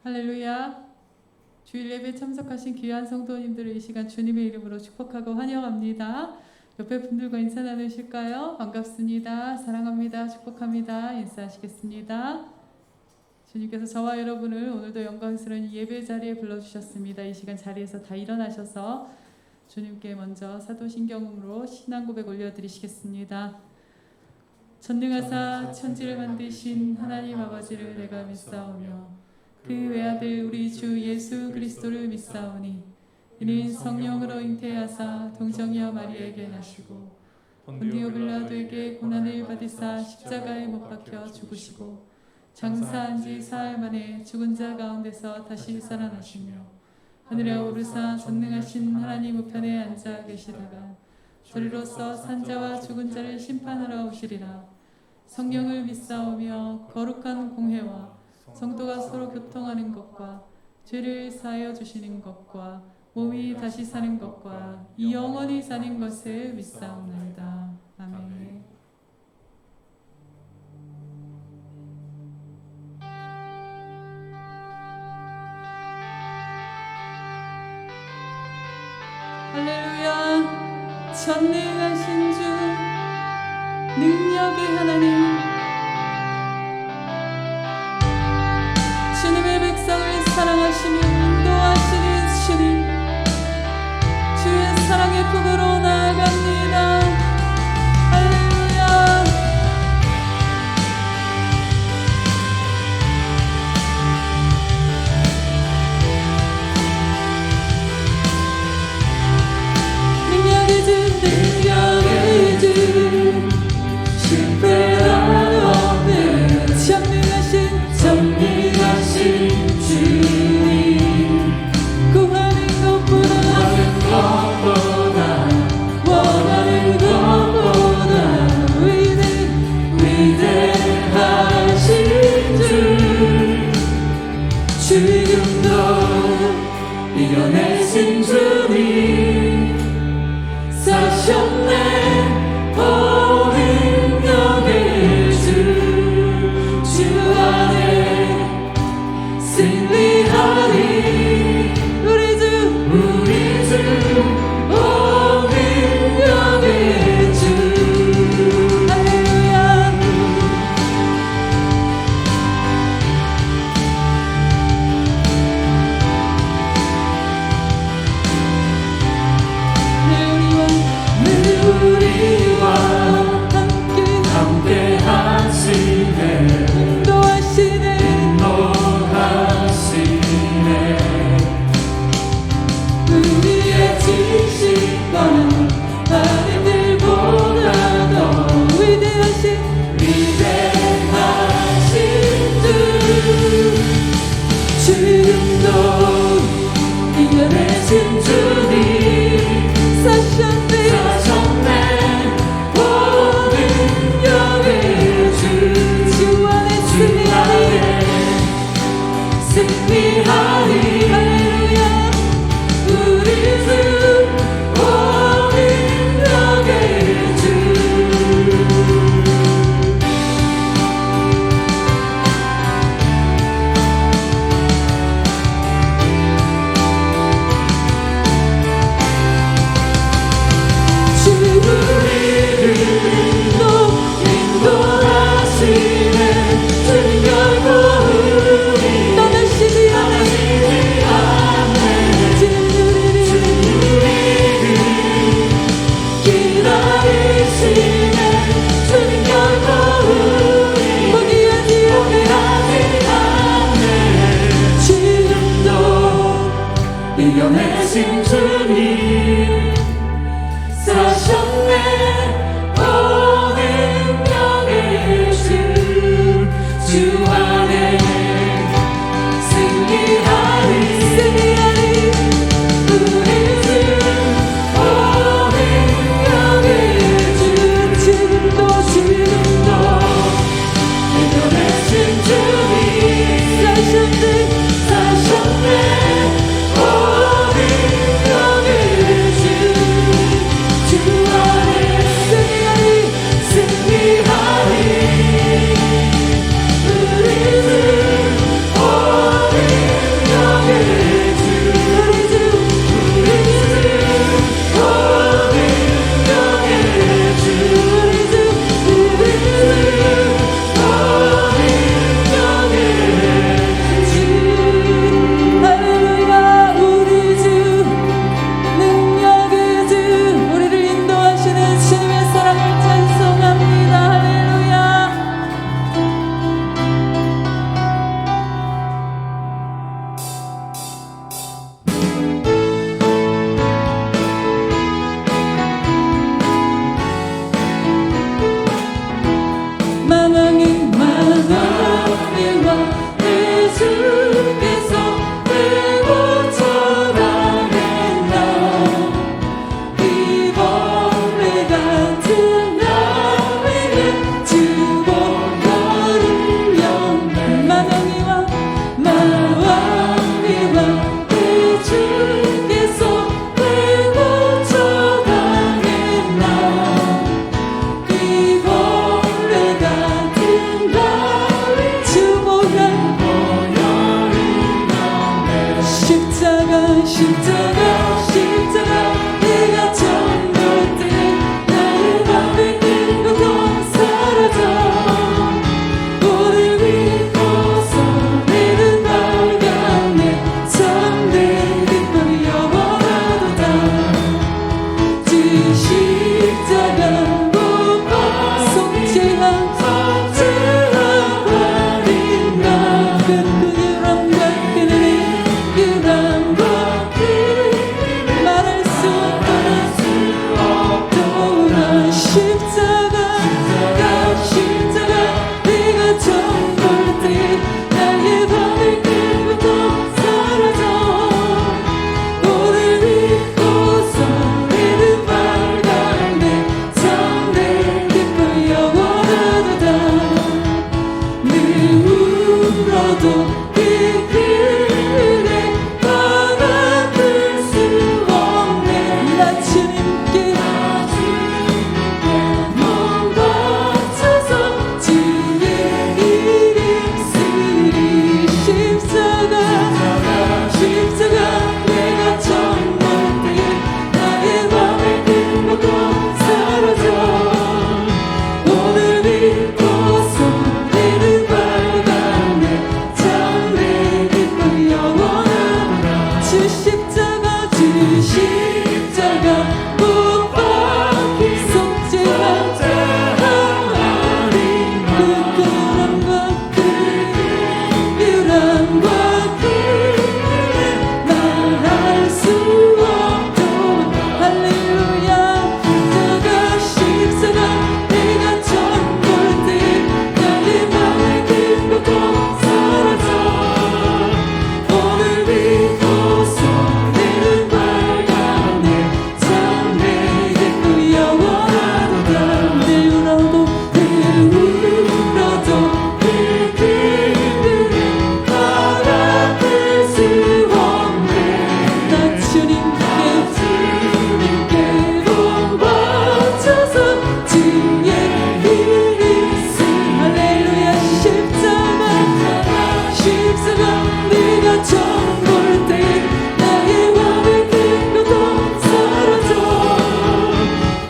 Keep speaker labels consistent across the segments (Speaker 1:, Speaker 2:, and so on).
Speaker 1: 할렐루야. 주일 예배에 참석하신 귀한 성도님들을 이 시간 주님의 이름으로 축복하고 환영합니다. 옆에 분들과 인사 나누실까요? 반갑습니다. 사랑합니다. 축복합니다. 인사하시겠습니다. 주님께서 저와 여러분을 오늘도 영광스러운 예배 자리에 불러주셨습니다. 이 시간 자리에서 다 일어나셔서 주님께 먼저 사도신경으로 신앙 고백 올려드리시겠습니다. 전능하사 천지를 만드신 하나님 아버지를 내가 믿사오며 그 외아들 우리 주 예수 그리스도를 믿사오니 이는 성령으로 잉태하사 동정녀 마리아에게 나시고 본디오 빌라도에게 고난을 받으사 십자가에 못 박혀 죽으시고 장사한 지 사흘 만에 죽은 자 가운데서 다시 살아나시며 하늘에 오르사 전능하신 하나님 우편에 앉아 계시다가 저리로서 산자와 죽은 자를 심판하러 오시리라. 성령을 믿사오며 거룩한 공회와 성도가 서로 교통하는 것과 죄를 사하여 주시는 것과 몸이 다시 사는 것과 이 영원히 사는 것을 믿사옵나이다. 아멘. 할렐루야. 전능하신 주 능력의 하나님, 주님의 백성을 사랑하시며 인도하시는 주님, 주의 사랑의 품으로 나아갑니다. 할렐루야. 능력의 주 실패한 없는 전능하신 주님, 구하는 것보다 원하는 것보다 위대하신 주, 죽음도 이겨내신 주님, 사셨네 이겨내신 주님, 사셨네 온 능력의 주 안에 승리하리 우리 주 온 능력의 주, 지금도 이겨내신 주님, 사셨네 주 안에 십자가 내가 전볼 때 나의 맘에 든 것도 사라져 오늘 믿고서 내는 밝았네 참 내 기쁨이 영원하도다 주 십자가 못 봐 속죄한 버린 나 그 유람과 그늘의 유람과 말할 수 없도다 십자가 내가 처음 볼 때 나의 밤을 끈 것도 사라져 오늘 믿고서 내는 밝았네 참 내 기쁨이 영원하도다 늘 울어도 그 그늘에 바라볼 수 없네 나 주님께 몸 바쳐서 주의 이름 쓰리 십자가 내가 처음 볼 때 나의 맘에 든 것도 사라져 오늘 믿고서 내는 밝았네 참 내 기쁨이 영원하다 주 십자가 못 박힌 속죄한 그 유람과 그 유람과 말할 수 없도록 할렐루야 십자가 내가 처음 볼 때 나의 맘에 든 것도 사라져 오늘 믿고서 내는 밝았네 참 내 기쁨이 영원하도다 늘 울어도 그 그늘에 바라볼 수 없네 나 주님께 몸 바쳐서 주의 이름 쓰리 할렐루야 십자가 내가 처음 볼 때 나의 맘에 든 것도 사라져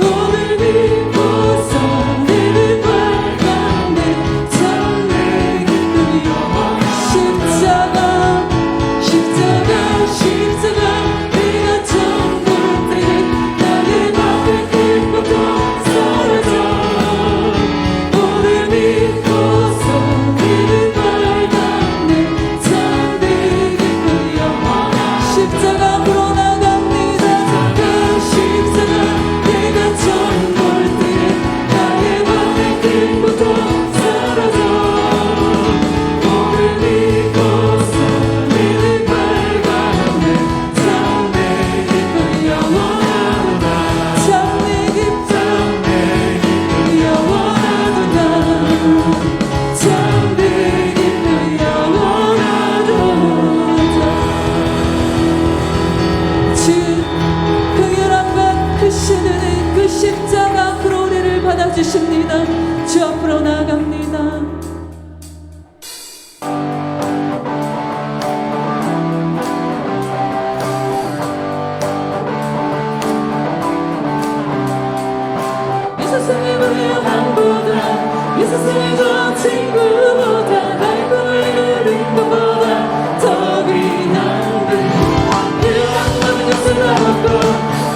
Speaker 1: 오늘 믿고서 내는 밝았네 참 내 기쁨이 십자가 내가 처음 볼 때 나의 맘에 든 것도 사라져 오늘 믿고서 내는 밝았네 참 내 기쁨이 십자가 앞으로 나갑니다 십자가 내가 처음 볼 때 나의 맘에 든 것도 사라져 오늘 믿고서 내는 밝았네 참 내 기쁨이 영원하도다 참 내 기쁨이 영원하도다 참 내 기쁨이 영원하도다 주 극렬함과 크시는 그 십자가 앞으로 우리를 받아주십니다 주 앞으로 나아갑니다 이 세상의 무용함보다 이 세상의 저 친구보다 날 끌리는 것보다 더 귀한 그 유랑받은 것을 알았고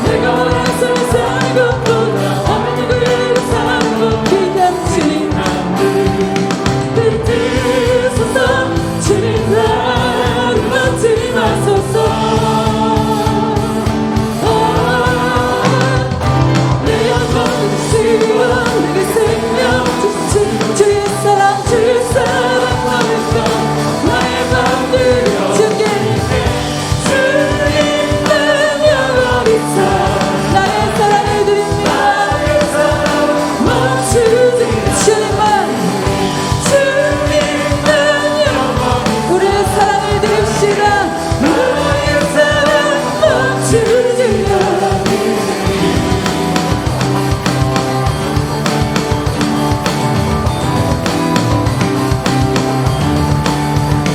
Speaker 1: 내가 원하는 삶을 사는 것보다 없는 그를 사는 것 귀한 주님 그 뜻소서 주님 나를 맡지 마소서 내 영혼 시와 내게 생명 주신 주의 사랑 하면서 나의 맘들 주께 주님만 영원히 사 나의 사랑을 드립니다 멈추지 주님만 영원히 우리의 사랑을 드립시다 우리의 사랑 멈추지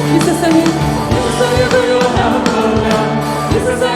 Speaker 1: 이 세상에 불효함 몰라 이 세상에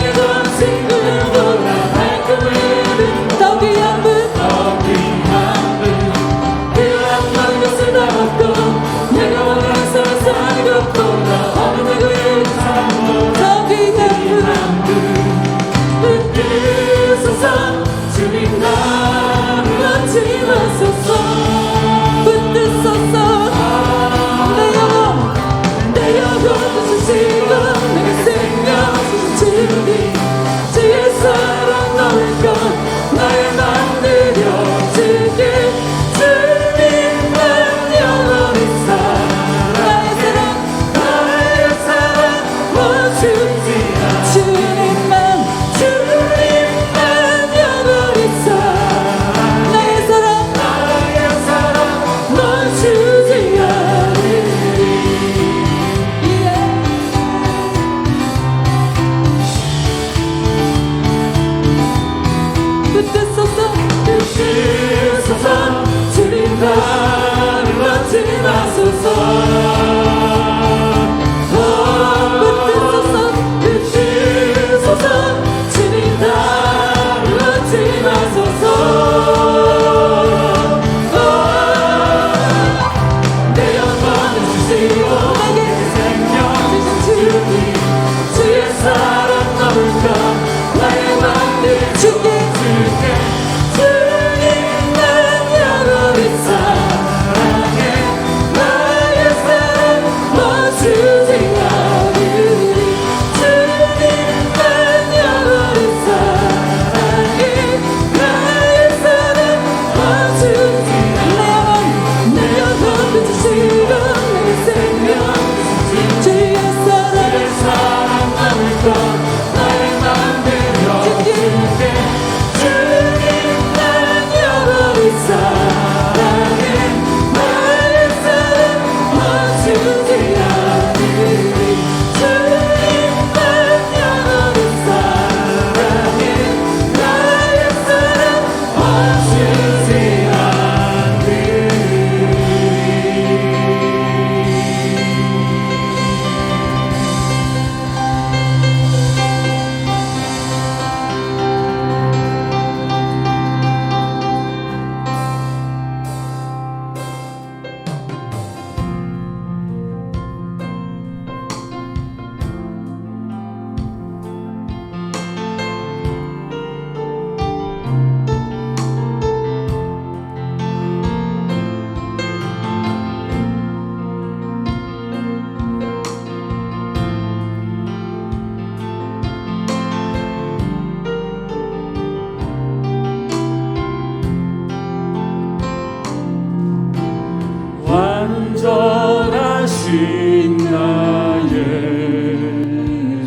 Speaker 2: 행하신 나의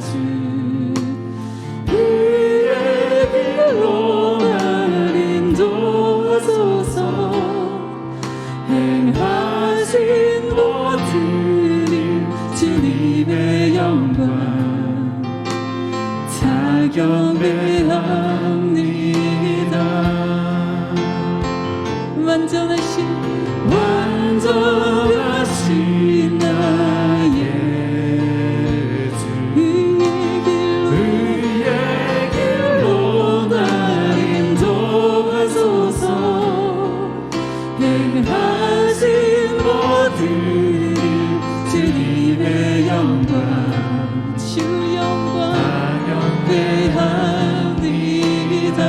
Speaker 2: 주 그의 길로 나를 인도하소서 행하신 모든 일 주님의 영광 다 경배합니다. 완전하신 나의 주 그의 길로 날 인도하소서 행하신 모든 일 주님의 영광
Speaker 1: 주 영광
Speaker 2: 경배합니다.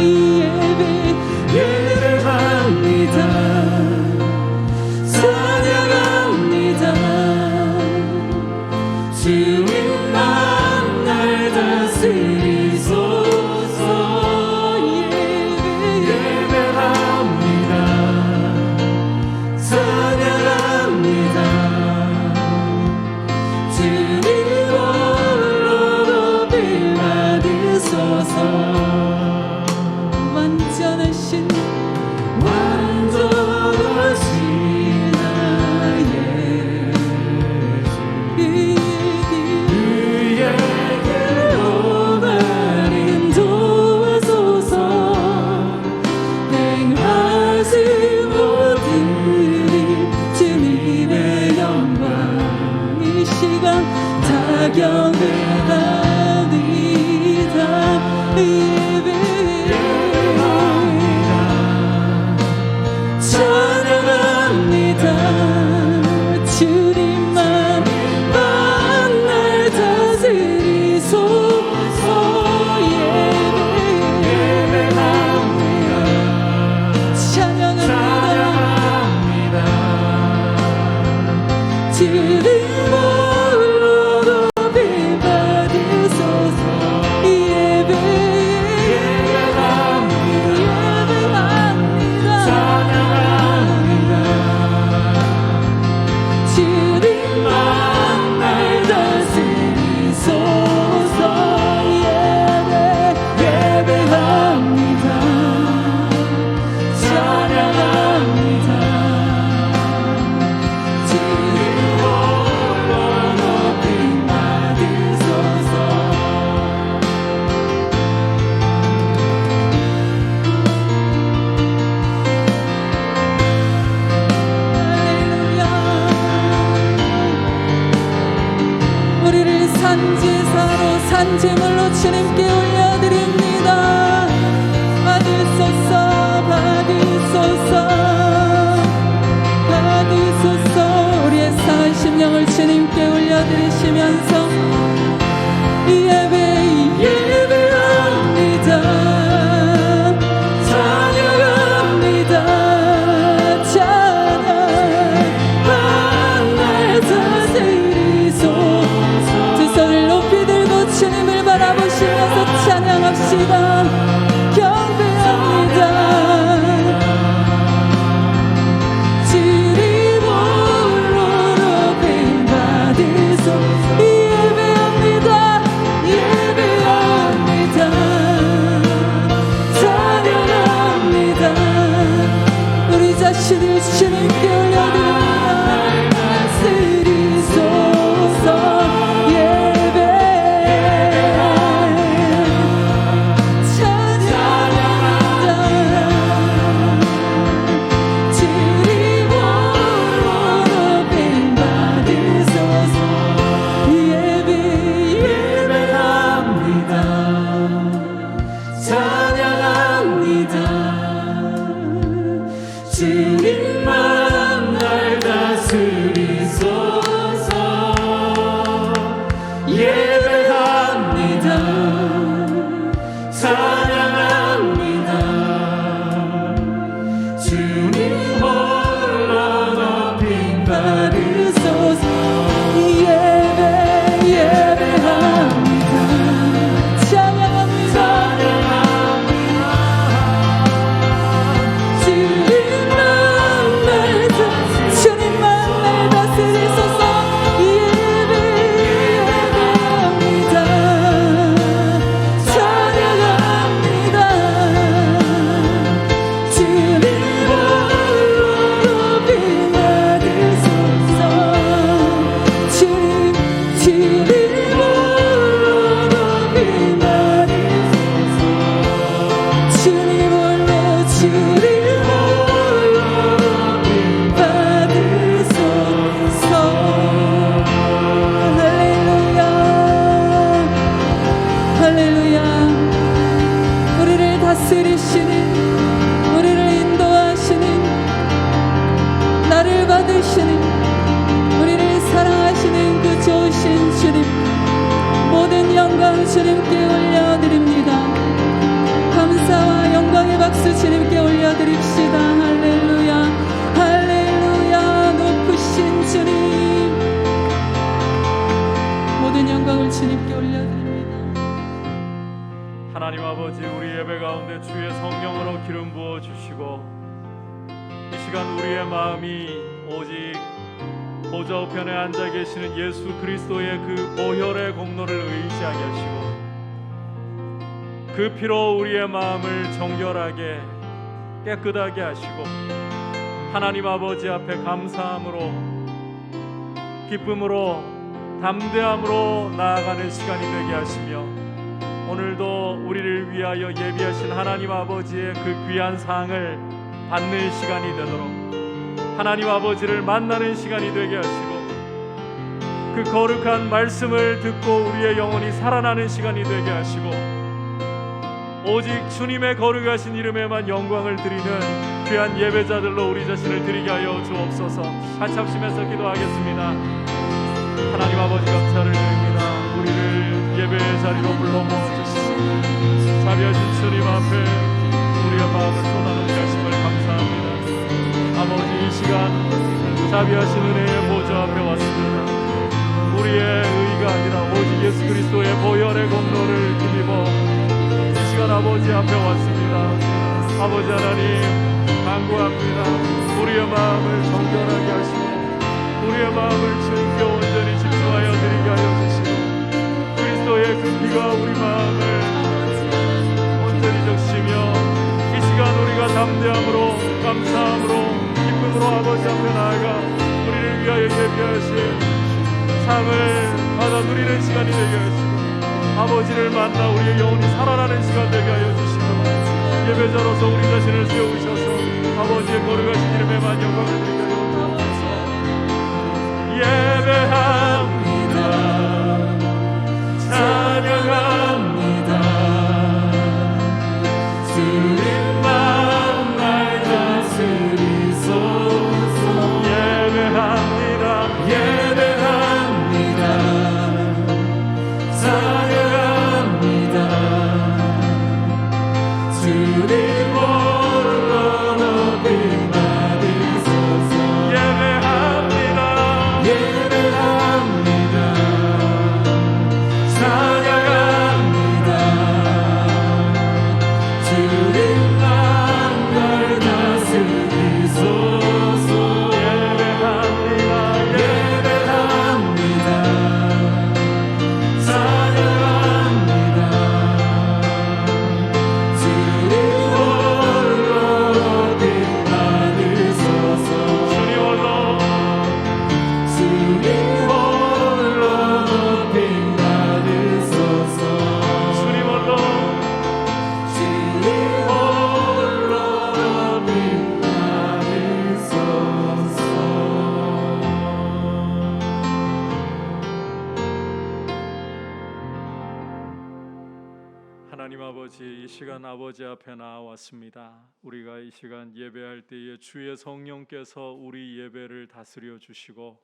Speaker 2: 이 예배합니다. 찬양합니다. 주님만 날 다스리소서. 예배합니다. 찬양합니다. 주님 홀로 높임 받으소서.
Speaker 1: 완전하신
Speaker 2: 나의 그의 길로 날 인도하소서 행하신 모든 일 주님의 영광
Speaker 1: 이 시간
Speaker 2: 다 경배합니다. 찬양합니다.
Speaker 1: 주님만
Speaker 2: 날 다스리소서. 예배합니다. 찬양합니다. 주님 홀로 높임 받으소서. 예배합니다. 찬양합니다. 주님만 날 다스리소서. 예배합니다. 찬양합니다. 주님 홀로 높임 받으소서.
Speaker 1: 우리를 산지사로 산재물로 주님께 올려드립니다. 받으소서 받으소서 받으소서. 우리의 사하신 영을 주님께 올려드리시면서 예배합니다. 찬양합니다. 찬양 날 다스리소서. 두 손을 높이 들고 주님을 바라보시면서 찬양합시다. 경배합니다. 주님 홀로 높임 받으소서. 예배합니다.
Speaker 3: 하나님 아버지, 우리 예배 가운데 주의 성령으로 기름 부어 주시고 이 시간 우리의 마음이 오직 보좌 우편에 앉아 계시는 예수 그리스도의 그 보혈의 공로를 의지하게 하시고 그 피로 우리의 마음을 정결하게 깨끗하게 하시고 하나님 아버지 앞에 감사함으로 기쁨으로 담대함으로 나아가는 시간이 되게 하시며 오늘도 우리를 위하여 예비하신 하나님 아버지의 그 귀한 상을 받는 시간이 되도록 하나님 아버지를 만나는 시간이 되게 하시고 그 거룩한 말씀을 듣고 우리의 영혼이 살아나는 시간이 되게 하시고 오직 주님의 거룩하신 이름에만 영광을 드리는 귀한 예배자들로 우리 자신을 드리게 하여 주옵소서. 같이 합심해서 기도하겠습니다. 하나님 아버지 감사를 드립니다. 우리를 예배의 자리로 불러 모아주시고 자비하신 주님 앞에 우리의 마음을 쏟아놓게 하심을 감사합니다. 아버지, 이 시간 자비하신 은혜의 보좌 앞에 왔습니다. 우리의 의가 아니라 오직 예수 그리스도의 보혈의 공로를 힘입어 이 시간 아버지 앞에 왔습니다. 아버지 하나님 간구합니다. 우리의 마음을 정결하게 하시고 우리의 마음을 주님께 온전히 집중하여 드리게 하여 주시고 그리스도의 그 피가 우리 마음을 온전히 적시며 이 시간 우리가 담대함으로 감사함으로 기쁨으로 아버지 앞에 나아가 우리를 위하여 예비하신 상을 받아 누리는 시간이 되게 하시고 아버지를 만나 우리의 영혼이 살아나는 시간 되게 하여 주시고 예배자로서 우리 자신을 세우셔서 아버지의 거룩하신 이름에만 영광을 드리게 하여 주옵소서. 예배합니다. 찬양합니다. 주님만 날 다스리소서. 예배합니다. 예배합니다. 찬양합니다. 주님 홀로 높이 받으소서. 예배합니다. 예배합니다. 찬양합니다. 주님만 날 다스리소서. 예배합니다. 예배합니다. 찬양합니다. 주님 홀로 높이 받으소서. 주님 홀로 주님 홀로 높이 받으소서. 주님 홀로 주님 홀로 높이 받으소서. 하나님 아버지, 이 시간 아버지 앞에 나왔습니다. 우리가 이 시간 예배할 때에 주의 성령께서 우리 예배를 다스려 주시고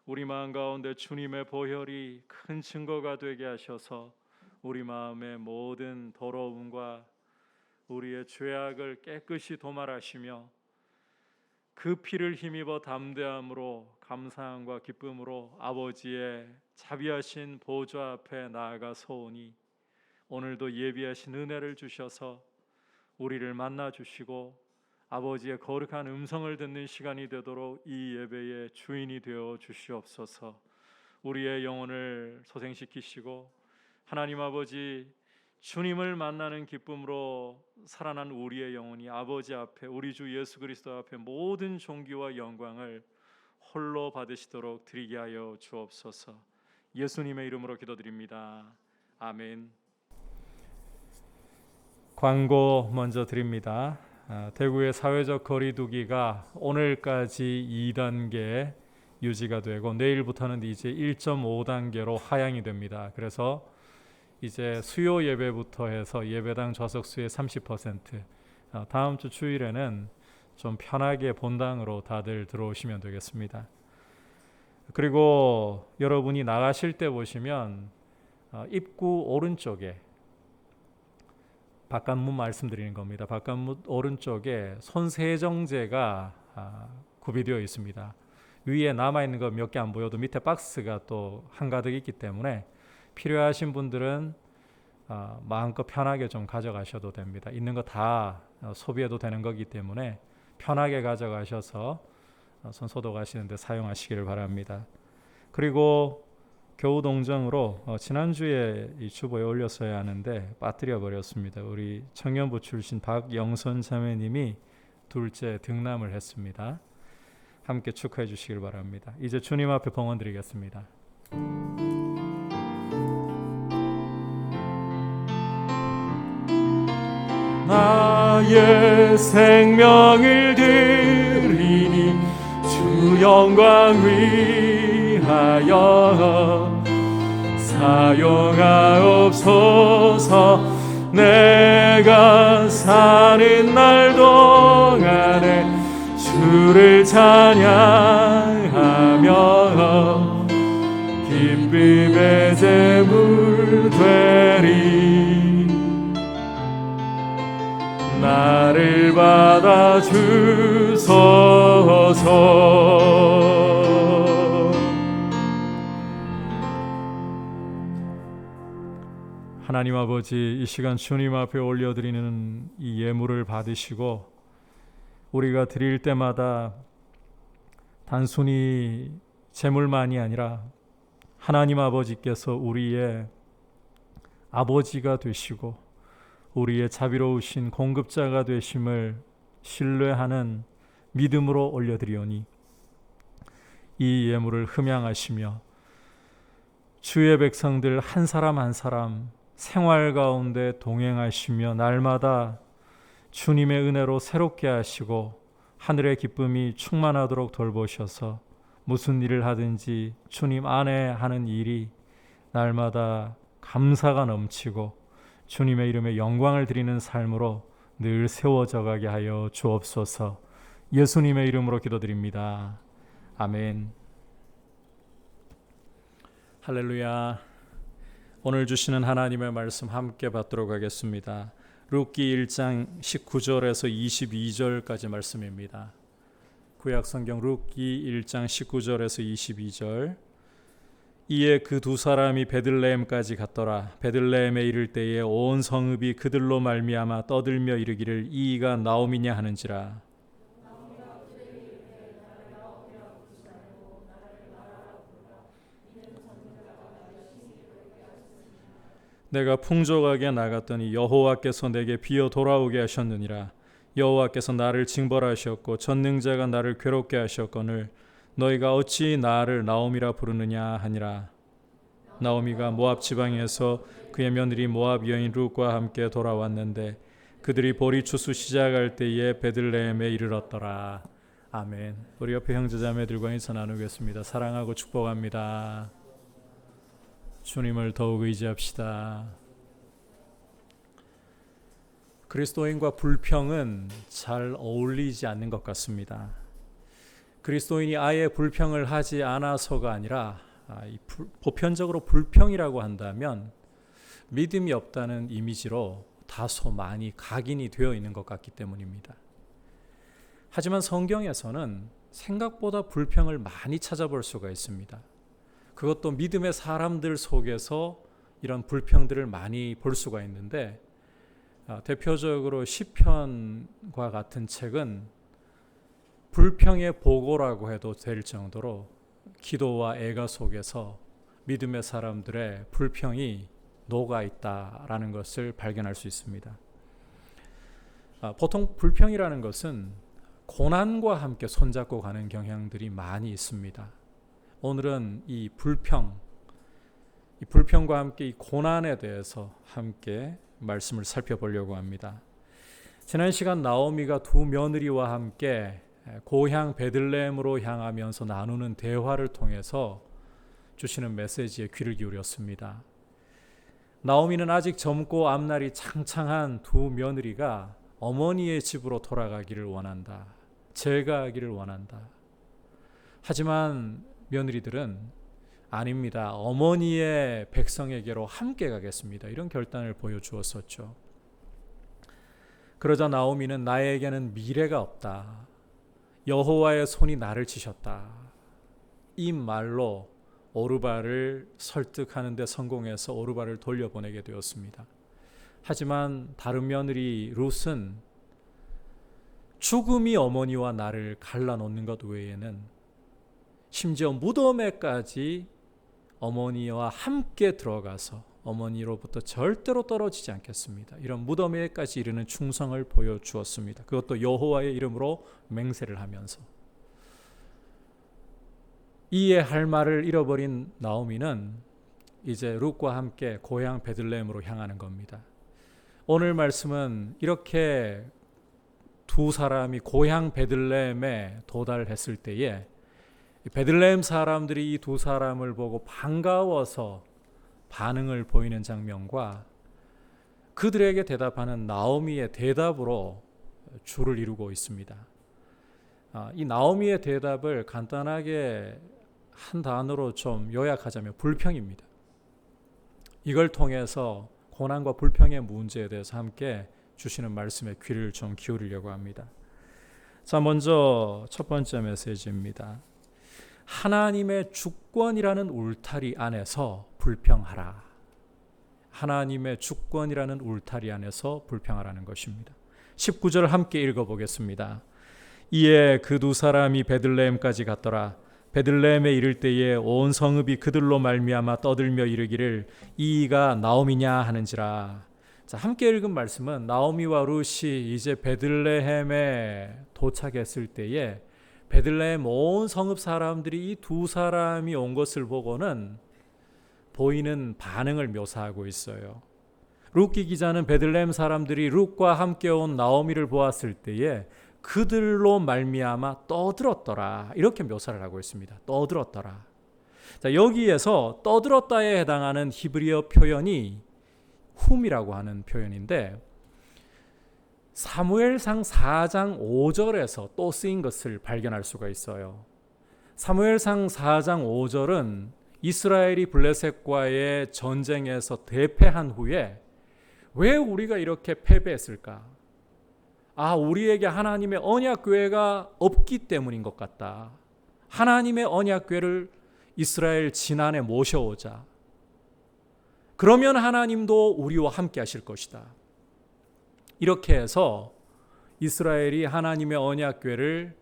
Speaker 3: 우리 마음 가운데 주님의 보혈이 큰 증거가 되게 하셔서 우리 마음의 모든 더러움과 우리의 죄악을 깨끗이 도말하시며 그 피를 힘입어 담대함으로 감사함과 기쁨으로 아버지의 자비하신 보좌 앞에 나아가서오니 오늘도 예비하신 은혜를 주셔서 우리를 만나 주시고 아버지의 거룩한 음성을 듣는 시간이 되도록 이 예배의 주인이 되어 주시옵소서. 우리의 영혼을 소생시키시고 하나님 아버지 주님을 만나는 기쁨으로 살아난 우리의 영혼이 아버지 앞에 우리 주 예수 그리스도 앞에 모든 존귀와 영광을 홀로 받으시도록 드리게 하여 주옵소서. 예수님의 이름으로 기도드립니다. 아멘. 광고 먼저 드립니다. 대구의 사회적 거리두기가 오늘까지 2단계 유지가 되고 내일부터는 이제 1.5단계로 하향이 됩니다. 그래서 이제 수요 예배부터 해서 예배당 좌석수의 30%, 다음 주 주일에는 좀 편하게 본당으로 다들 들어오시면 되겠습니다. 그리고 여러분이 나가실 때 보시면 입구 오른쪽에 바깥문 말씀드리는 겁니다. 바깥문 오른쪽에 손세정제가 구비되어 있습니다. 위에 남아있는 거 몇 개 안 보여도 밑에 박스가 또 한가득 있기 때문에 필요하신 분들은
Speaker 4: 마음껏 편하게 좀 가져가셔도 됩니다. 있는 거 다 소비해도 되는 거기 때문에 편하게 가져가셔서 손 소독하시는데 사용하시기를 바랍니다. 그리고 교우 동정으로 지난주에 이 주보에 올렸어야 하는데 빠뜨려 버렸습니다. 우리 청년부 출신 박영선 자매님이 둘째 등남을 했습니다. 함께 축하해 주시길 바랍니다. 이제 주님 앞에 봉헌 드리겠습니다.
Speaker 3: 나의 생명을 드리니 주 영광 위하여 사용하옵소서. 내가 사는 날 동안에 주를 찬양하며 기쁨의 제물 되리. 나를 받아 주소서.
Speaker 4: 하나님 아버지, 이 시간 주님 앞에 올려드리는 이 예물을 받으시고 우리가 드릴 때마다 단순히 재물만이 아니라 하나님 아버지께서 우리의 아버지가 되시고 우리의 자비로우신 공급자가 되심을 신뢰하는 믿음으로 올려드리오니 이 예물을 흠양하시며 주의 백성들 한 사람 한 사람 생활 가운데 동행하시며 날마다 주님의 은혜로 새롭게 하시고 하늘의 기쁨이 충만하도록 돌보셔서 무슨 일을 하든지 주님 안에 하는 일이 날마다 감사가 넘치고 주님의 이름에 영광을 드리는 삶으로 늘 세워져 가게 하여 주옵소서. 예수님의 이름으로 기도드립니다. 아멘. 할렐루야. 오늘 주시는 하나님의 말씀 함께 받도록 하겠습니다. 룻기 1장 19절에서 22절까지 말씀입니다. 구약 성경 룻기 1장 19절에서 22절. 이에 그 두 사람이 베들레헴까지 갔더라. 베들레헴에 이를 때에 온 성읍이 그들로 말미암아 떠들며 이르기를 이가 나옴이냐 하는지라. 내가 풍족하게 나갔더니 여호와께서 내게 비어 돌아오게 하셨느니라. 여호와께서 나를 징벌하셨고 전능자가 나를 괴롭게 하셨거늘 너희가 어찌 나를 나옴이라 부르느냐 하니라. 나오미가 모압 지방에서 그의 며느리 모압 여인 룻과 함께 돌아왔는데 그들이 보리 추수 시작할 때에 베들레헴에 이르렀더라. 아멘. 우리 옆에 형제자매들과 인사 나누겠습니다. 사랑하고 축복합니다. 주님을 더욱 의지합시다. 그리스도인과 불평은 잘 어울리지 않는 것 같습니다. 그리스도인이 아예 불평을 하지 않아서가 아니라 보편적으로 불평이라고 한다면 믿음이 없다는 이미지로 다소 많이 각인이 되어 있는 것 같기 때문입니다. 하지만 성경에서는 생각보다 불평을 많이 찾아볼 수가 있습니다. 그것도 믿음의 사람들 속에서 이런 불평들을 많이 볼 수가 있는데 대표적으로 시편과 같은 책은 불평의 보고라고 해도 될 정도로 기도와 애가 속에서 믿음의 사람들의 불평이 녹아 있다라는 것을 발견할 수 있습니다. 보통 불평이라는 것은 고난과 함께 손잡고 가는 경향들이 많이 있습니다. 오늘은 이 불평과 함께 이 고난에 대해서 함께 말씀을 살펴보려고 합니다. 지난 시간 나오미가 두 며느리와 함께 고향 베들레헴으로 향하면서 나누는 대화를 통해서 주시는 메시지에 귀를 기울였습니다. 나오미는 아직 젊고 앞날이 창창한 두 며느리가 어머니의 집으로 돌아가기를 원한다. 재가하기를 원한다. 하지만 며느리들은 아닙니다. 어머니의 백성에게로 함께 가겠습니다. 이런 결단을 보여주었었죠. 그러자 나오미는 나에게는 미래가 없다. 여호와의 손이 나를 치셨다. 이 말로 오르바를 설득하는 데 성공해서 오르바를 돌려보내게 되었습니다. 하지만 다른 며느리 룻은 죽음이 어머니와 나를 갈라놓는 것 외에는 심지어 무덤에까지 어머니와 함께 들어가서 어머니로부터 절대로 떨어지지 않겠습니다. 이런 무덤에까지 이르는 충성을 보여주었습니다. 그것도 여호와의 이름으로 맹세를 하면서. 이에 할 말을 잃어버린 나오미는 이제 룻과 함께 고향 베들레헴으로 향하는 겁니다. 오늘 말씀은 이렇게 두 사람이 고향 베들레헴에 도달했을 때에 베들레헴 사람들이 이 두 사람을 보고 반가워서 반응을 보이는 장면과 그들에게 대답하는 나오미의 대답으로 줄을 이루고 있습니다. 이 나오미의 대답을 간단하게 한 단어로 좀 요약하자면 불평입니다. 이걸 통해서 고난과 불평의 문제에 대해서 함께 주시는 말씀에 귀를 좀 기울이려고 합니다. 자, 먼저 첫 번째 메시지입니다. 하나님의 주권이라는 울타리 안에서 불평하라. 하나님의 주권이라는 울타리 안에서 불평하라는 것입니다. 19절 함께 읽어보겠습니다. 이에 그 두 사람이 베들레헴까지 갔더라. 베들레헴에 이를 때에 온 성읍이 그들로 말미암아 떠들며 이르기를 이가 나오미냐 하는지라. 자, 함께 읽은 말씀은 나오미와 룻이 이제 베들레헴에 도착했을 때에 베들레헴 온 성읍 사람들이 이 두 사람이 온 것을 보고는 보이는 반응을 묘사하고 있어요. 룻기 기자는 베들레헴 사람들이 룻과 함께 온 나오미를 보았을 때에 그들로 말미암아 떠들었더라, 이렇게 묘사를 하고 있습니다. 떠들었더라. 자, 여기에서 떠들었다에 해당하는 히브리어 표현이 훔이라고 하는 표현인데 사무엘상 4장 5절에서 또 쓰인 것을 발견할 수가 있어요. 사무엘상 4장 5절은 이스라엘이 블레셋과의 전쟁에서 대패한 후에 왜 우리가 이렇게 패배했을까? 우리에게 하나님의 언약궤가 없기 때문인 것 같다. 하나님의 언약궤를 이스라엘 진안에 모셔오자. 그러면 하나님도 우리와 함께 하실 것이다. 이렇게 해서 이스라엘이 하나님의 언약궤를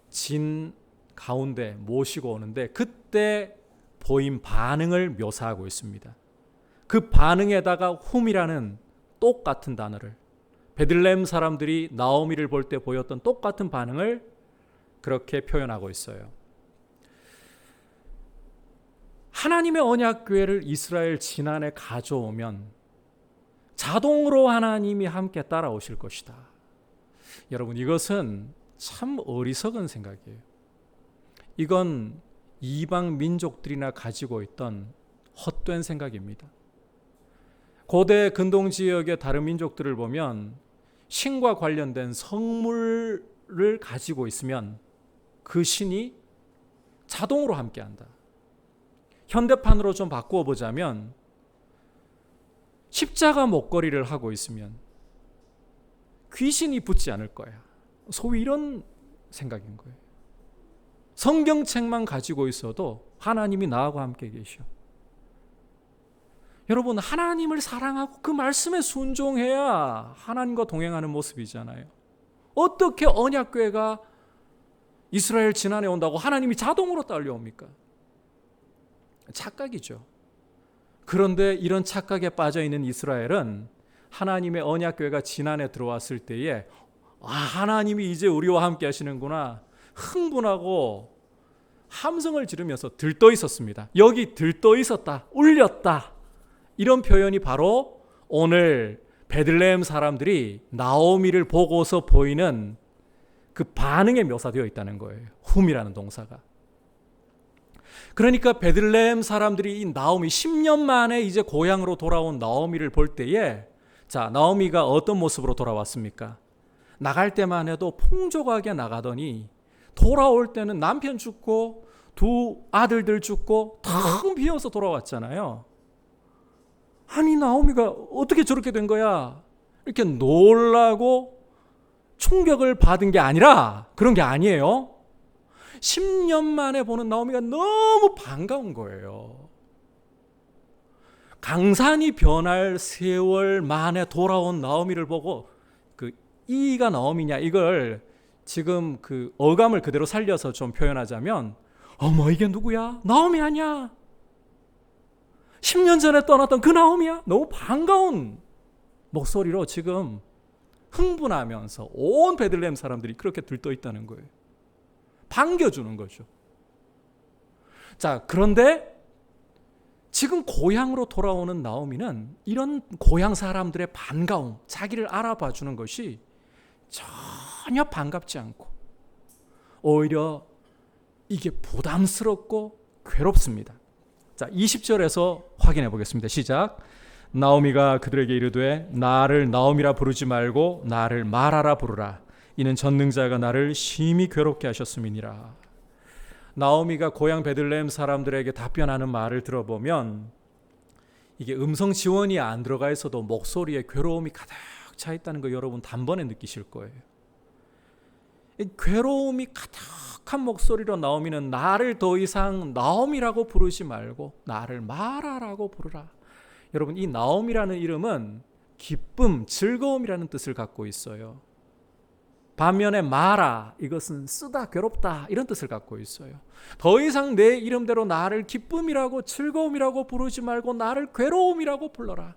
Speaker 4: 진 가운데 모시고 오는데 그때 보인 반응을 묘사하고 있습니다. 그 반응에다가 훔이라는 똑같은 단어를, 베들레헴 사람들이 나오미를 볼 때 보였던 똑같은 반응을 그렇게 표현하고 있어요. 하나님의 언약궤를 이스라엘 진안에 가져오면 자동으로 하나님이 함께 따라오실 것이다. 여러분, 이것은 참 어리석은 생각이에요. 이건 이방 민족들이나 가지고 있던 헛된 생각입니다. 고대 근동 지역의 다른 민족들을 보면 신과 관련된 성물을 가지고 있으면 그 신이 자동으로 함께한다. 현대판으로 좀 바꾸어 보자면 십자가 목걸이를 하고 있으면 귀신이 붙지 않을 거야. 소위 이런 생각인 거예요. 성경책만 가지고 있어도 하나님이 나하고 함께 계셔. 여러분, 하나님을 사랑하고 그 말씀에 순종해야 하나님과 동행하는 모습이잖아요. 어떻게 언약궤가 이스라엘 진안에 온다고 하나님이 자동으로 딸려옵니까? 착각이죠. 그런데 이런 착각에 빠져있는 이스라엘은 하나님의 언약궤가 진안에 들어왔을 때에 하나님이 이제 우리와 함께 하시는구나 흥분하고 함성을 지르면서 들떠 있었습니다. 여기 들떠 있었다, 울렸다, 이런 표현이 바로 오늘 베들레헴 사람들이 나오미를 보고서 보이는 그 반응에 묘사되어 있다는 거예요. 훔이라는 동사가. 그러니까 베들레헴 사람들이 이 나오미 10년 만에 이제 고향으로 돌아온 나오미를 볼 때에 자, 나오미가 어떤 모습으로 돌아왔습니까? 나갈 때만 해도 풍족하게 나가더니 돌아올 때는 남편 죽고 두 아들들 죽고 텅 비어서 돌아왔잖아요. 아니, 나오미가 어떻게 저렇게 된 거야? 이렇게 놀라고 충격을 받은 게 아니라 그런 게 아니에요. 10년 만에 보는 나오미가 너무 반가운 거예요. 강산이 변할 세월 만에 돌아온 나오미를 보고 그 이가 나오미냐 이걸 지금 그 어감을 그대로 살려서 좀 표현하자면 어머 이게 누구야? 나오미 아니야? 10년 전에 떠났던 그 나오미야? 너무 반가운 목소리로 지금 흥분하면서 온 베들레헴 사람들이 그렇게 들떠 있다는 거예요. 반겨주는 거죠. 자, 그런데 지금 고향으로 돌아오는 나오미는 이런 고향 사람들의 반가움, 자기를 알아봐 주는 것이 전혀 반갑지 않고 오히려 이게 부담스럽고 괴롭습니다. 자, 20절에서 확인해 보겠습니다. 시작. 나오미가 그들에게 이르되 나를 나오미라 부르지 말고 나를 마라라 부르라. 이는 전능자가 나를 심히 괴롭게 하셨음이니라. 나오미가 고향 베들레헴 사람들에게 답변하는 말을 들어보면 이게 음성 지원이 안 들어가 있어도 목소리에 괴로움이 가득 차 있다는 거 여러분 단번에 느끼실 거예요. 이 괴로움이 가득한 목소리로 나오미는 나를 더 이상 나오미라고 부르지 말고 나를 마라라고 부르라. 여러분 이 나오미라는 이름은 기쁨, 즐거움이라는 뜻을 갖고 있어요. 반면에 마라 이것은 쓰다, 괴롭다 이런 뜻을 갖고 있어요. 더 이상 내 이름대로 나를 기쁨이라고 즐거움이라고 부르지 말고 나를 괴로움이라고 불러라.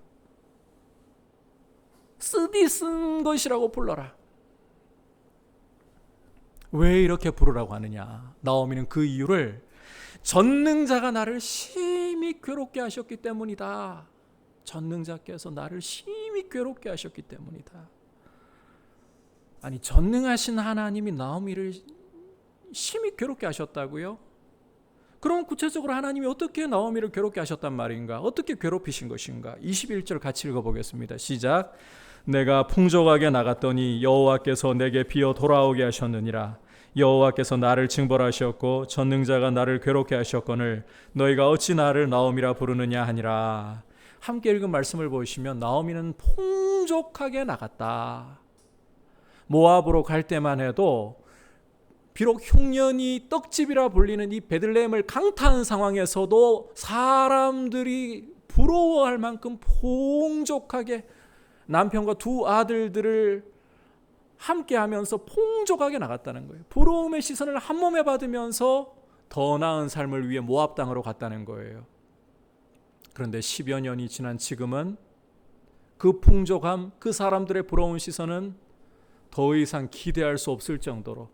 Speaker 4: 쓰디 쓴 것이라고 불러라. 왜 이렇게 부르라고 하느냐? 나오미는 그 이유를 전능자가 나를 심히 괴롭게 하셨기 때문이다. 전능자께서 나를 심히 괴롭게 하셨기 때문이다. 아니 전능하신 하나님이 나오미를 심히 괴롭게 하셨다고요? 그럼 구체적으로 하나님이 어떻게 나오미를 괴롭게 하셨단 말인가? 어떻게 괴롭히신 것인가? 21절 같이 읽어보겠습니다. 시작. 내가 풍족하게 나갔더니 여호와께서 내게 비어 돌아오게 하셨느니라. 여호와께서 나를 징벌하셨고 전능자가 나를 괴롭게 하셨거늘 너희가 어찌 나를 나오미라 부르느냐 하니라. 함께 읽은 말씀을 보시면 나오미는 풍족하게 나갔다. 모압으로 갈 때만 해도 비록 흉년이 떡집이라 불리는 이 베들레헴을 강타한 상황에서도 사람들이 부러워할 만큼 풍족하게 남편과 두 아들들을 함께 하면서 풍족하게 나갔다는 거예요. 부러움의 시선을 한 몸에 받으면서 더 나은 삶을 위해 모압 땅으로 갔다는 거예요. 그런데 10여 년이 지난 지금은 그 풍족함, 그 사람들의 부러운 시선은 더 이상 기대할 수 없을 정도로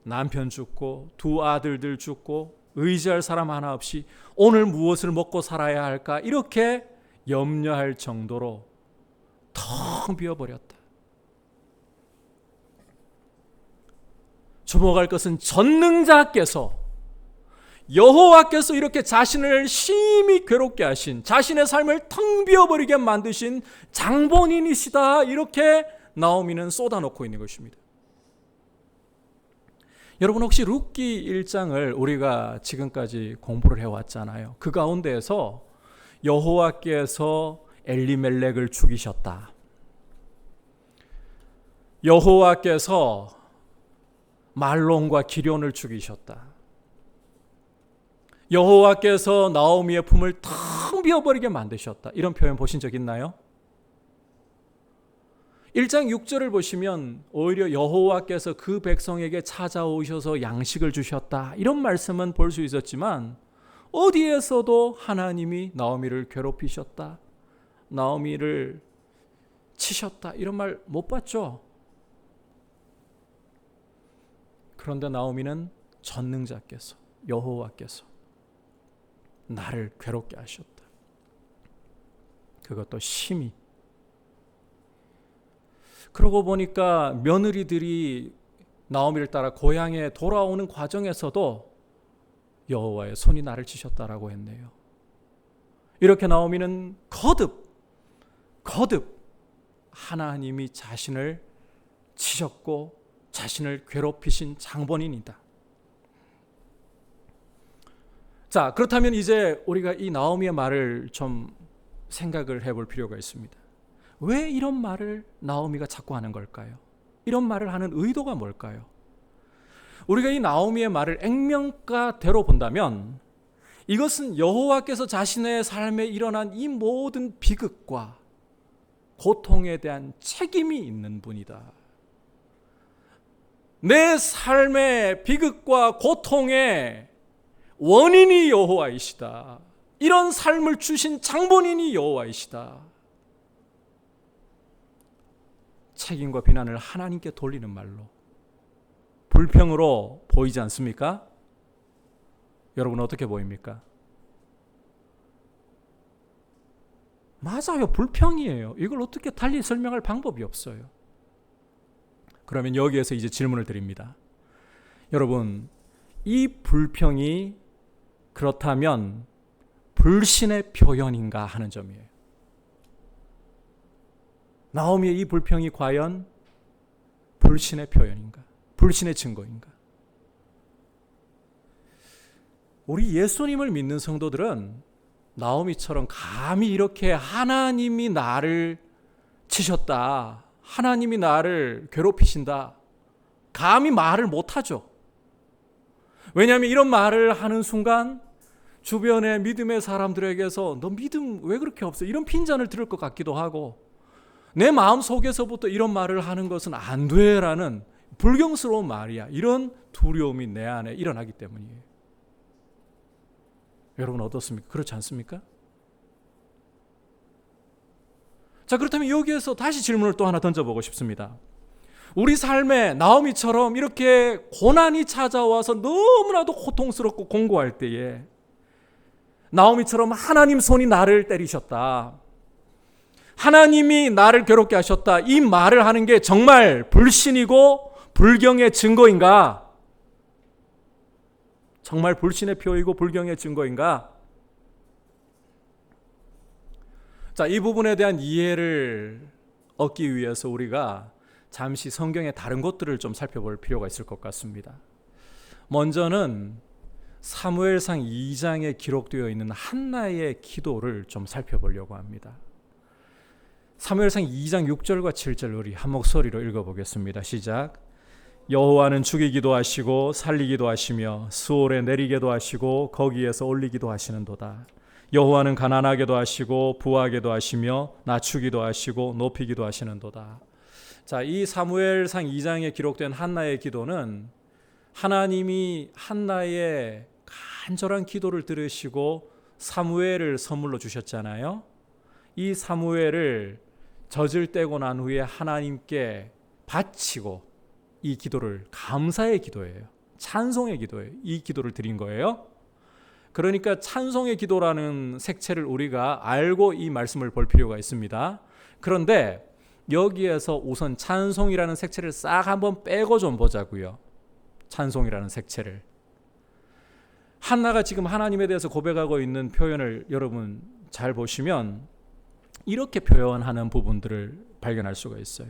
Speaker 4: 남편 죽고 두 아들들 죽고 의지할 사람 하나 없이 오늘 무엇을 먹고 살아야 할까 이렇게 염려할 정도로 텅 비어버렸다. 주목할 것은 전능자께서 여호와께서 이렇게 자신을 심히 괴롭게 하신 자신의 삶을 텅 비어버리게 만드신 장본인이시다 이렇게 나오미는 쏟아놓고 있는 것입니다. 여러분 혹시 룻기 1장을 우리가 지금까지 공부를 해왔잖아요. 그 가운데에서 여호와께서 엘리멜렉을 죽이셨다. 여호와께서 말론과 기럧을 죽이셨다. 여호와께서 나오미의 품을 텅 비어버리게 만드셨다. 이런 표현 보신 적 있나요? 1장 6절을 보시면 오히려 여호와께서 그 백성에게 찾아오셔서 양식을 주셨다. 이런 말씀은 볼 수 있었지만 어디에서도 하나님이 나오미를 괴롭히셨다. 나오미를 치셨다. 이런 말 못 봤죠? 그런데 나오미는 전능자께서 여호와께서 나를 괴롭게 하셨다. 그것도 심히. 그러고 보니까 며느리들이 나오미를 따라 고향에 돌아오는 과정에서도 여호와의 손이 나를 치셨다라고 했네요. 이렇게 나오미는 거듭 하나님이 자신을 치셨고 자신을 괴롭히신 장본인이다. 자, 그렇다면 이제 우리가 이 나오미의 말을 좀 생각을 해볼 필요가 있습니다. 왜 이런 말을 나오미가 자꾸 하는 걸까요? 이런 말을 하는 의도가 뭘까요? 우리가 이 나오미의 말을 액면가대로 본다면 이것은 여호와께서 자신의 삶에 일어난 이 모든 비극과 고통에 대한 책임이 있는 분이다. 내 삶의 비극과 고통의 원인이 여호와이시다. 이런 삶을 주신 장본인이 여호와이시다. 책임과 비난을 하나님께 돌리는 말로 불평으로 보이지 않습니까? 여러분 어떻게 보입니까? 맞아요. 불평이에요. 이걸 어떻게 달리 설명할 방법이 없어요. 그러면 여기에서 이제 질문을 드립니다. 여러분, 이 불평이 그렇다면 불신의 표현인가 하는 점이에요. 나오미의 이 불평이 과연 불신의 표현인가? 불신의 증거인가? 우리 예수님을 믿는 성도들은 나오미처럼 감히 이렇게 하나님이 나를 치셨다, 하나님이 나를 괴롭히신다, 감히 말을 못하죠. 왜냐하면 이런 말을 하는 순간 주변의 믿음의 사람들에게서 너 믿음 왜 그렇게 없어? 이런 핀잔을 들을 것 같기도 하고, 내 마음 속에서부터 이런 말을 하는 것은 안 돼라는 불경스러운 말이야, 이런 두려움이 내 안에 일어나기 때문이에요. 여러분 어떻습니까? 그렇지 않습니까? 자, 그렇다면 여기에서 다시 질문을 또 하나 던져보고 싶습니다. 우리 삶에 나오미처럼 이렇게 고난이 찾아와서 너무나도 고통스럽고 공고할 때에 나오미처럼 하나님 손이 나를 때리셨다, 하나님이 나를 괴롭게 하셨다, 이 말을 하는 게 정말 불신이고 불경의 증거인가? 정말 불신의 표이고 불경의 증거인가? 자, 이 부분에 대한 이해를 얻기 위해서 우리가 잠시 성경의 다른 것들을 좀 살펴볼 필요가 있을 것 같습니다. 먼저는 사무엘상 2장에 기록되어 있는 한나의 기도를 좀 살펴보려고 합니다. 사무엘상 2장 6절과 7절 우리 한 목소리로 읽어보겠습니다. 시작. 여호와는 죽이기도 하시고 살리기도 하시며 수월에 내리게도 하시고 거기에서 올리기도 하시는도다. 여호와는 가난하게도 하시고 부하게도 하시며 낮추기도 하시고 높이기도 하시는도다. 자, 이 사무엘상 2장에 기록된 한나의 기도는 하나님이 한나의 간절한 기도를 들으시고 사무엘을 선물로 주셨잖아요. 이 사무엘을 젖을 떼고 난 후에 하나님께 바치고 이 기도를 감사의 기도예요. 찬송의 기도예요. 이 기도를 드린 거예요. 그러니까 찬송의 기도라는 색채를 우리가 알고 이 말씀을 볼 필요가 있습니다. 그런데 여기에서 우선 찬송이라는 색채를 싹 한번 빼고 좀 보자고요. 찬송이라는 색채를. 한나가 지금 하나님에 대해서 고백하고 있는 표현을 여러분 잘 보시면 이렇게 표현하는 부분들을 발견할 수가 있어요.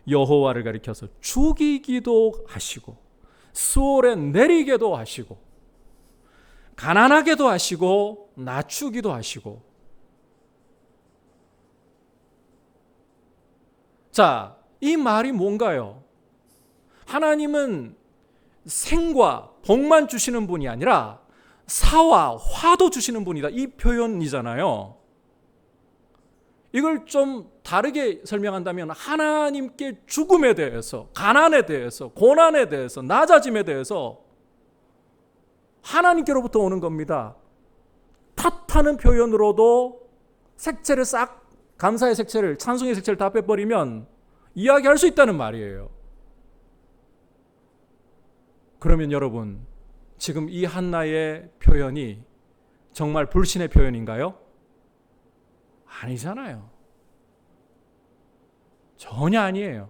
Speaker 4: 여호와를 가리켜서 죽이기도 하시고 수월에 내리게도 하시고 가난하게도 하시고 낮추기도 하시고. 자, 이 말이 뭔가요? 하나님은 생과 복만 주시는 분이 아니라 사와 화도 주시는 분이다, 이 표현이잖아요. 이걸 좀 다르게 설명한다면 하나님께 죽음에 대해서, 가난에 대해서, 고난에 대해서, 낮아짐에 대해서 하나님께로부터 오는 겁니다. 탓하는 표현으로도 색채를 싹, 감사의 색채를, 찬송의 색채를 다 빼버리면 이야기할 수 있다는 말이에요. 그러면 여러분, 지금 이 한나의 표현이 정말 불신의 표현인가요? 아니잖아요. 전혀 아니에요.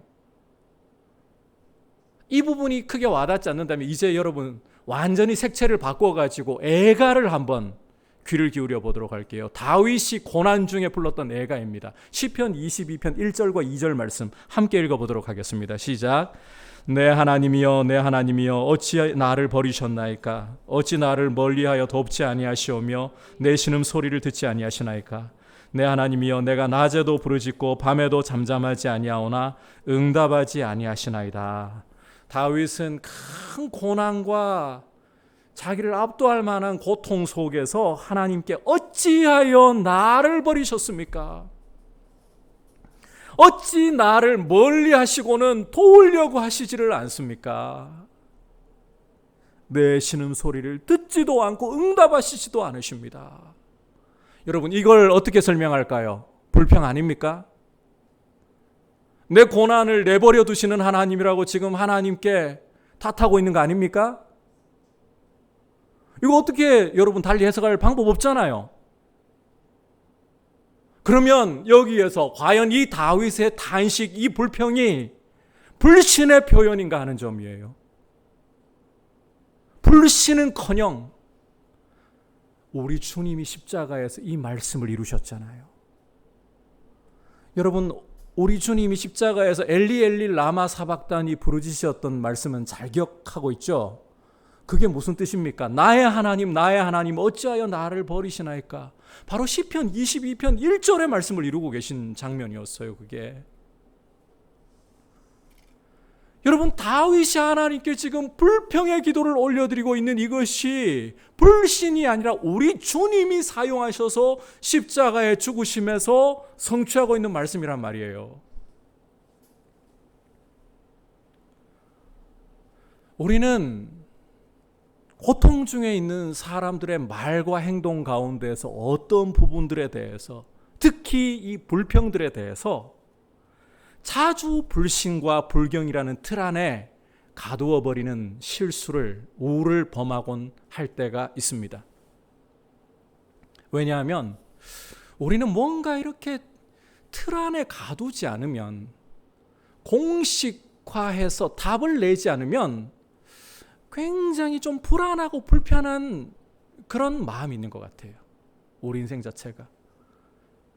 Speaker 4: 이 부분이 크게 와닿지 않는다면 이제 여러분 완전히 색채를 바꿔가지고 애가를 한번 귀를 기울여 보도록 할게요. 다윗이 고난 중에 불렀던 애가입니다. 시편 22편 1절과 2절 말씀 함께 읽어보도록 하겠습니다. 시작. 내 하나님이여 내 하나님이여 어찌 나를 버리셨나이까? 어찌 나를 멀리하여 돕지 아니하시오며 내 신음 소리를 듣지 아니하시나이까? 내 하나님이여 내가 낮에도 부르짖고 밤에도 잠잠하지 아니하오나 응답하지 아니하시나이다. 다윗은 큰 고난과 자기를 압도할 만한 고통 속에서 하나님께 어찌하여 나를 버리셨습니까? 어찌 나를 멀리 하시고는 도우려고 하시지를 않습니까? 내 신음소리를 듣지도 않고 응답하시지도 않으십니다. 여러분, 이걸 어떻게 설명할까요? 불평 아닙니까? 내 고난을 내버려 두시는 하나님이라고 지금 하나님께 탓하고 있는 거 아닙니까? 이거 어떻게 여러분 달리 해석할 방법 없잖아요. 그러면 여기에서 과연 이 다윗의 탄식, 이 불평이 불신의 표현인가 하는 점이에요. 불신은커녕 우리 주님이 십자가에서 이 말씀을 이루셨잖아요. 여러분, 우리 주님이 십자가에서 엘리 엘리 라마 사박단이 부르짖으셨던 말씀은 잘 기억하고 있죠? 그게 무슨 뜻입니까? 나의 하나님 어찌하여 나를 버리시나이까? 바로 시편 22편 1절의 말씀을 이루고 계신 장면이었어요. 그게 여러분, 다윗이 하나님께 지금 불평의 기도를 올려드리고 있는 이것이 불신이 아니라 우리 주님이 사용하셔서 십자가에 죽으심에서 성취하고 있는 말씀이란 말이에요. 우리는 고통 중에 있는 사람들의 말과 행동 가운데서 어떤 부분들에 대해서, 특히 이 불평들에 대해서 자주 불신과 불경이라는 틀 안에 가두어 버리는 실수를, 우를 범하곤 할 때가 있습니다. 왜냐하면 우리는 뭔가 이렇게 틀 안에 가두지 않으면, 공식화해서 답을 내지 않으면 굉장히 좀 불안하고 불편한 그런 마음이 있는 것 같아요. 우리 인생 자체가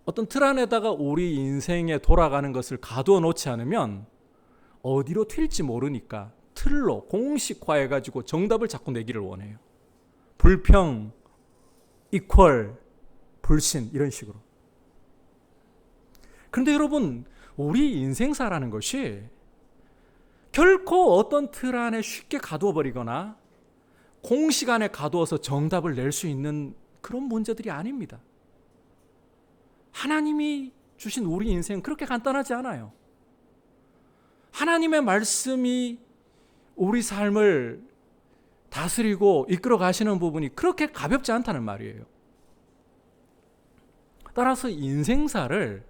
Speaker 4: 어떤 틀 안에다가 우리 인생에 돌아가는 것을 가두어 놓지 않으면 어디로 튈지 모르니까 틀로 공식화해가지고 정답을 자꾸 내기를 원해요. 불평 이퀄 불신, 이런 식으로. 그런데 여러분, 우리 인생사라는 것이 결코 어떤 틀 안에 쉽게 가두어 버리거나 공식 안에 가두어서 정답을 낼 수 있는 그런 문제들이 아닙니다. 하나님이 주신 우리 인생은 그렇게 간단하지 않아요. 하나님의 말씀이 우리 삶을 다스리고 이끌어 가시는 부분이 그렇게 가볍지 않다는 말이에요. 따라서 인생사를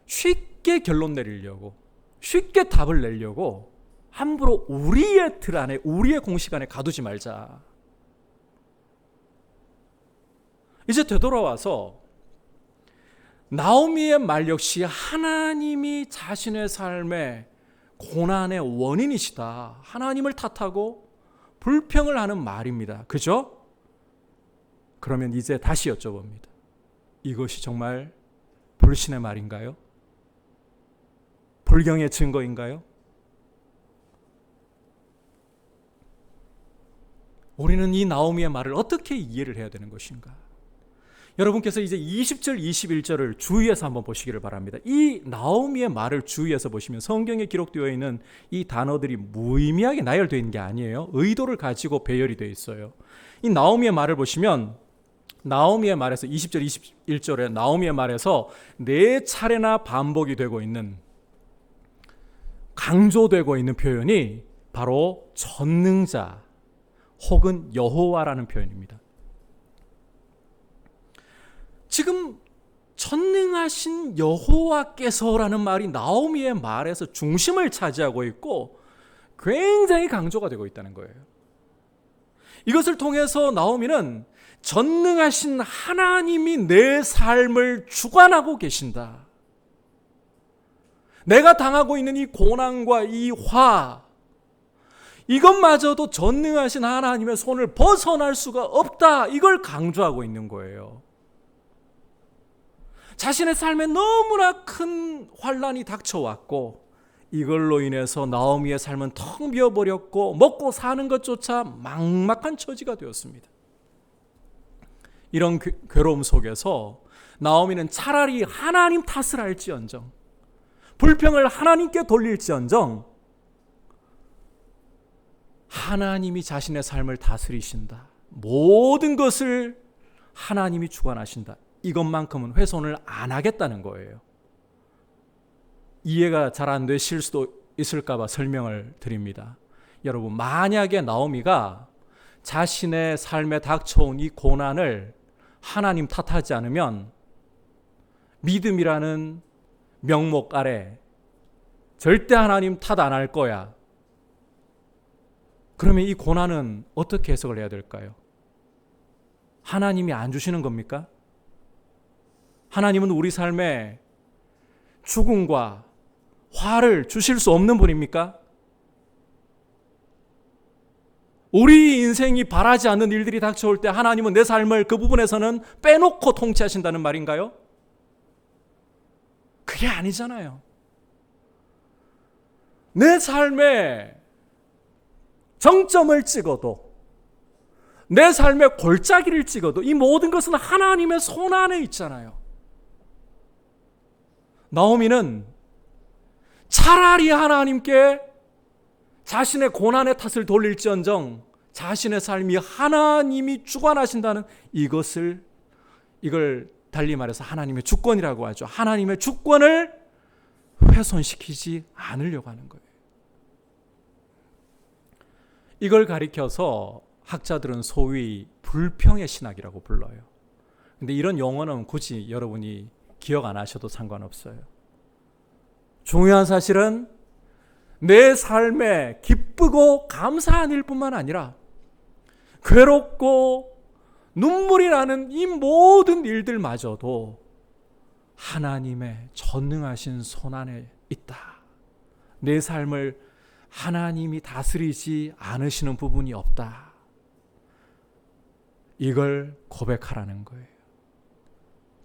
Speaker 4: 쉽게 결론 내리려고, 쉽게 답을 내려고 함부로 우리의 틀 안에, 우리의 공식 안에 가두지 말자. 이제 되돌아와서 나오미의 말 역시 하나님이 자신의 삶의 고난의 원인이시다, 하나님을 탓하고 불평을 하는 말입니다. 그죠? 그러면 이제 다시 여쭤봅니다. 이것이 정말 불신의 말인가요? 불경의 증거인가요? 우리는 이 나오미의 말을 어떻게 이해를 해야 되는 것인가? 여러분께서 이제 20절, 21절을 주의해서 한번 보시기를 바랍니다. 이 나오미의 말을 주의해서 보시면 성경에 기록되어 있는 이 단어들이 무의미하게 나열되어 있는 게 아니에요. 의도를 가지고 배열이 되어 있어요. 이 나오미의 말을 보시면 나오미의 말에서 20절, 21절에 나오미의 말에서 4차례나 반복이 되고 있는, 강조되고 있는 표현이 바로 전능자 혹은 여호와라는 표현입니다. 지금 전능하신 여호와께서라는 말이 나오미의 말에서 중심을 차지하고 있고 굉장히 강조가 되고 있다는 거예요. 이것을 통해서 나오미는 전능하신 하나님이 내 삶을 주관하고 계신다, 내가 당하고 있는 이 고난과 이 화, 이것마저도 전능하신 하나님의 손을 벗어날 수가 없다, 이걸 강조하고 있는 거예요. 자신의 삶에 너무나 큰 환난이 닥쳐왔고 이걸로 인해서 나오미의 삶은 텅 비어버렸고 먹고 사는 것조차 막막한 처지가 되었습니다. 이런 괴로움 속에서 나오미는 차라리 하나님 탓을 할지언정, 불평을 하나님께 돌릴지언정 하나님이 자신의 삶을 다스리신다. 모든 것을 하나님이 주관하신다. 이것만큼은 훼손을 안 하겠다는 거예요. 이해가 잘 안 되실 수도 있을까 봐 설명을 드립니다. 여러분, 만약에 나오미가 자신의 삶에 닥쳐온 이 고난을 하나님 탓하지 않으면 믿음이라는 명목 아래 절대 하나님 탓 안 할 거야. 그러면 이 고난은 어떻게 해석을 해야 될까요? 하나님이 안 주시는 겁니까? 하나님은 우리 삶에 죽음과 화를 주실 수 없는 분입니까? 우리 인생이 바라지 않는 일들이 닥쳐올 때 하나님은 내 삶을 그 부분에서는 빼놓고 통치하신다는 말인가요? 그게 아니잖아요. 내 삶에 정점을 찍어도, 내 삶의 골짜기를 찍어도 이 모든 것은 하나님의 손 안에 있잖아요. 나오미는 차라리 하나님께 자신의 고난의 탓을 돌릴지언정 자신의 삶이 하나님이 주관하신다는 이걸 달리 말해서 하나님의 주권이라고 하죠. 하나님의 주권을 훼손시키지 않으려고 하는 거예요. 이걸 가리켜서 학자들은 소위 불평의 신학이라고 불러요. 근데 이런 용어는 굳이 여러분이 기억 안 하셔도 상관없어요. 중요한 사실은 내 삶에 기쁘고 감사한 일뿐만 아니라 괴롭고 눈물이 나는 이 모든 일들마저도 하나님의 전능하신 손 안에 있다. 내 삶을 하나님이 다스리지 않으시는 부분이 없다. 이걸 고백하라는 거예요.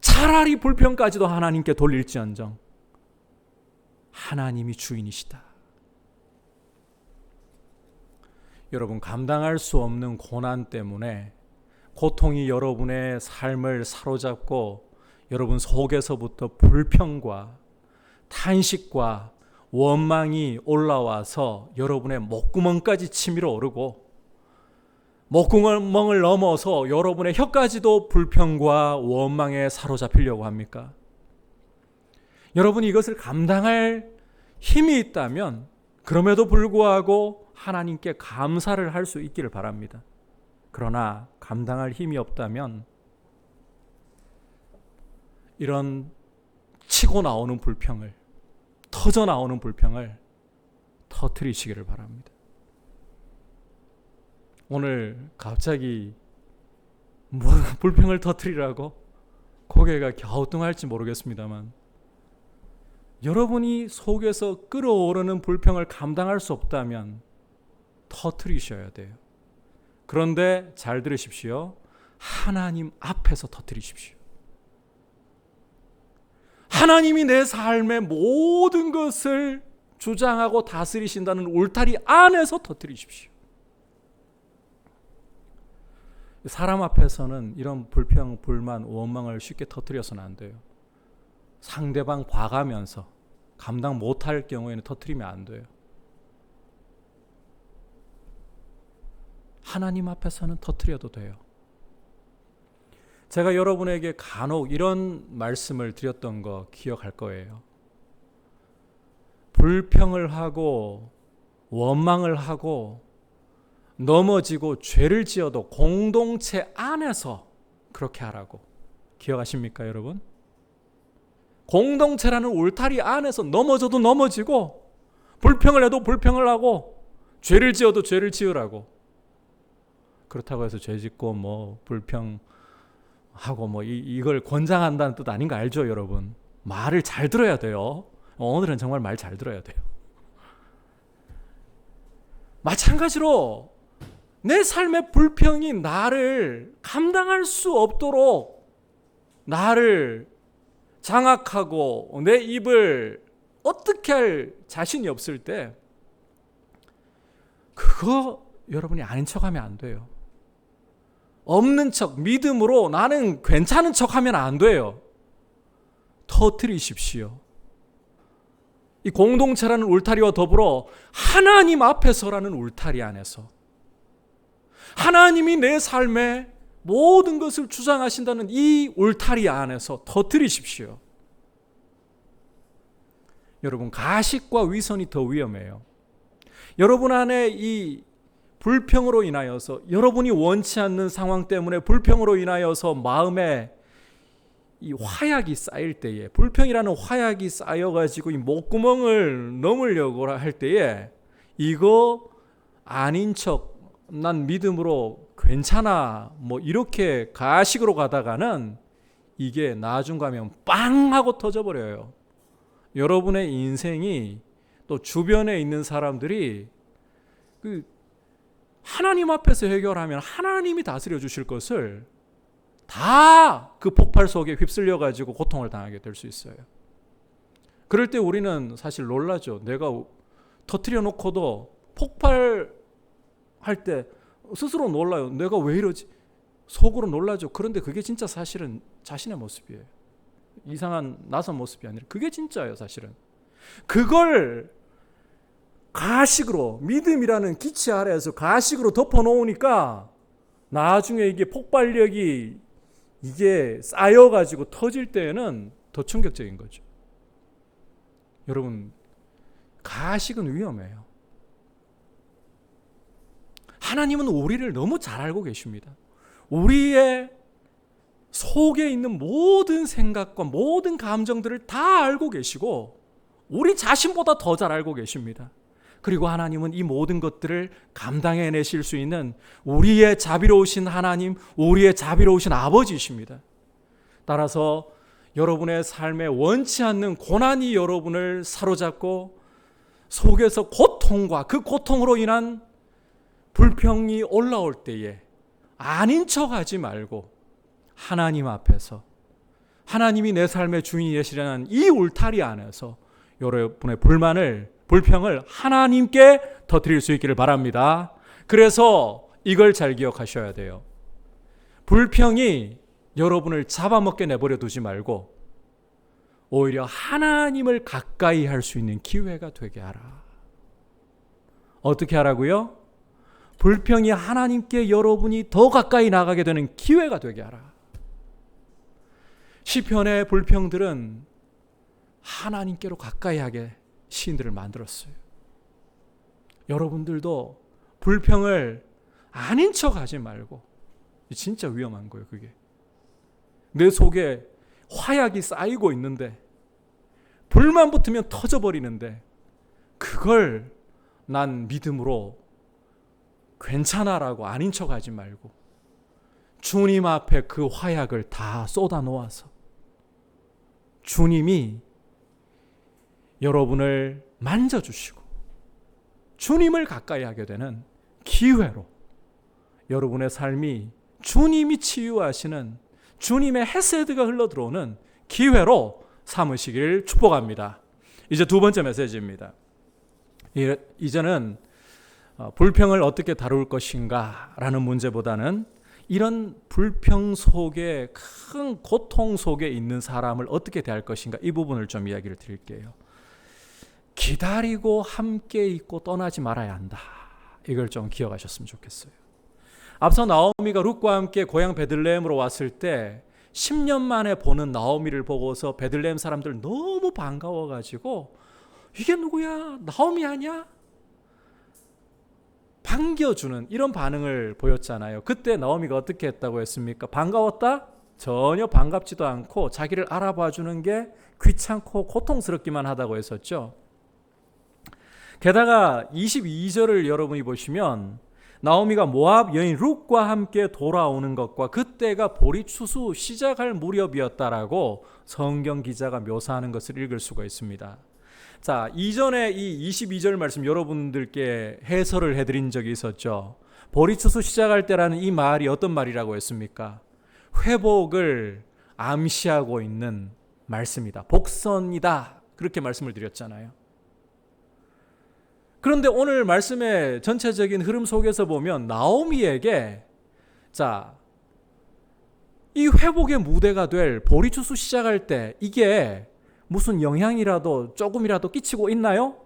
Speaker 4: 차라리 불평까지도 하나님께 돌릴지언정 하나님이 주인이시다. 여러분, 감당할 수 없는 고난 때문에 고통이 여러분의 삶을 사로잡고 여러분 속에서부터 불평과 탄식과 원망이 올라와서 여러분의 목구멍까지 치밀어 오르고 목구멍을 넘어서 여러분의 혀까지도 불평과 원망에 사로잡히려고 합니까? 여러분이 이것을 감당할 힘이 있다면 그럼에도 불구하고 하나님께 감사를 할 수 있기를 바랍니다. 그러나 감당할 힘이 없다면 이런 치고 나오는 불평을, 터져 나오는 불평을 터뜨리시기를 바랍니다. 오늘 갑자기 뭐 불평을 터뜨리라고 고개가 갸우뚱할지 모르겠습니다만 여러분이 속에서 끓어오르는 불평을 감당할 수 없다면 터뜨리셔야 돼요. 그런데 잘 들으십시오. 하나님 앞에서 터뜨리십시오. 하나님이 내 삶의 모든 것을 주장하고 다스리신다는 울타리 안에서 터뜨리십시오. 사람 앞에서는 이런 불평, 불만, 원망을 쉽게 터뜨려서는 안 돼요. 상대방 봐가면서 감당 못할 경우에는 터뜨리면 안 돼요. 하나님 앞에서는 터뜨려도 돼요. 제가 여러분에게 간혹 이런 말씀을 드렸던 거 기억할 거예요. 불평을 하고 원망을 하고 넘어지고 죄를 지어도 공동체 안에서 그렇게 하라고. 기억하십니까, 여러분? 공동체라는 울타리 안에서 넘어져도 넘어지고 불평을 해도 불평을 하고 죄를 지어도 죄를 지으라고. 그렇다고 해서 죄 짓고 뭐 불평하고 뭐 이걸 권장한다는 뜻 아닌 거 알죠, 여러분? 말을 잘 들어야 돼요. 오늘은 정말 말 잘 들어야 돼요. 마찬가지로 내 삶의 불평이 나를 감당할 수 없도록 나를 장악하고 내 입을 어떻게 할 자신이 없을 때 그거 여러분이 아닌 척하면 안 돼요. 없는 척, 믿음으로 나는 괜찮은 척하면 안 돼요. 터뜨리십시오. 이 공동체라는 울타리와 더불어 하나님 앞에서라는 울타리 안에서 하나님이 내 삶에 모든 것을 주장하신다는 이 울타리 안에서 터뜨리십시오. 여러분, 가식과 위선이 더 위험해요. 여러분 안에 이 불평으로 인하여서, 여러분이 원치 않는 상황 때문에 불평으로 인하여서 마음에 이 화약이 쌓일 때에, 불평이라는 화약이 쌓여가지고 이 목구멍을 넘으려고 할 때에, 이거 아닌 척 난 믿음으로 괜찮아 뭐 이렇게 가식으로 가다가는 이게 나중 가면 빵 하고 터져버려요. 여러분의 인생이, 또 주변에 있는 사람들이 그 하나님 앞에서 해결하면 하나님이 다스려 주실 것을 다 그 폭발 속에 휩쓸려 가지고 고통을 당하게 될 수 있어요. 그럴 때 우리는 사실 놀라죠. 내가 터뜨려 놓고도 폭발할 때 스스로 놀라요. 내가 왜 이러지? 속으로 놀라죠. 그런데 그게 진짜 사실은 자신의 모습이에요. 이상한 낯선 모습이 아니라 그게 진짜예요, 사실은. 그걸 가식으로, 믿음이라는 기치 아래에서 가식으로 덮어놓으니까 나중에 이게 폭발력이 이게 쌓여가지고 터질 때에는 더 충격적인 거죠. 여러분, 가식은 위험해요. 하나님은 우리를 너무 잘 알고 계십니다. 우리의 속에 있는 모든 생각과 모든 감정들을 다 알고 계시고 우리 자신보다 더 잘 알고 계십니다. 그리고 하나님은 이 모든 것들을 감당해내실 수 있는 우리의 자비로우신 하나님, 우리의 자비로우신 아버지이십니다. 따라서 여러분의 삶에 원치 않는 고난이 여러분을 사로잡고 속에서 고통과 그 고통으로 인한 불평이 올라올 때에 아닌 척하지 말고 하나님 앞에서, 하나님이 내 삶의 주인이 되시려는 이 울타리 안에서 여러분의 불평을 하나님께 터뜨릴 수 있기를 바랍니다. 그래서 이걸 잘 기억하셔야 돼요. 불평이 여러분을 잡아먹게 내버려 두지 말고 오히려 하나님을 가까이 할 수 있는 기회가 되게 하라. 어떻게 하라고요? 불평이 하나님께 여러분이 더 가까이 나가게 되는 기회가 되게 하라. 시편의 불평들은 하나님께로 가까이 하게 시인들을 만들었어요. 여러분들도 불평을 아닌 척 하지 말고, 진짜 위험한 거예요. 그게 내 속에 화약이 쌓이고 있는데, 불만 붙으면 터져버리는데, 그걸 난 믿음으로 괜찮아라고 아닌 척 하지 말고 주님 앞에 그 화약을 다 쏟아 놓아서 주님이 여러분을 만져주시고 주님을 가까이 하게 되는 기회로, 여러분의 삶이 주님이 치유하시는 주님의 헤세드가 흘러들어오는 기회로 삼으시길 축복합니다. 이제 두 번째 메시지입니다. 이제는 불평을 어떻게 다룰 것인가 라는 문제보다는 이런 불평 속에, 큰 고통 속에 있는 사람을 어떻게 대할 것인가, 이 부분을 좀 이야기를 드릴게요. 기다리고 함께 있고 떠나지 말아야 한다. 이걸 좀 기억하셨으면 좋겠어요. 앞서 나오미가 룻과 함께 고향 베들레헴으로 왔을 때 10년 만에 보는 나오미를 보고서 베들레헴 사람들 너무 반가워가지고 이게 누구야? 나오미 아니야? 반겨주는 이런 반응을 보였잖아요. 그때 나오미가 어떻게 했다고 했습니까? 반가웠다? 전혀 반갑지도 않고 자기를 알아봐 주는 게 귀찮고 고통스럽기만 하다고 했었죠. 게다가 22절을 여러분이 보시면 나오미가 모압 여인 룻과 함께 돌아오는 것과 그때가 보리추수 시작할 무렵이었다라고 성경 기자가 묘사하는 것을 읽을 수가 있습니다. 자, 이전에 이 22절 말씀 여러분들께 해설을 해드린 적이 있었죠. 보리추수 시작할 때라는 이 말이 어떤 말이라고 했습니까? 회복을 암시하고 있는 말씀이다. 복선이다. 그렇게 말씀을 드렸잖아요. 그런데 오늘 말씀의 전체적인 흐름 속에서 보면 나오미에게 이 회복의 무대가 될 보리추수 시작할 때 이게 무슨 영향이라도 조금이라도 끼치고 있나요?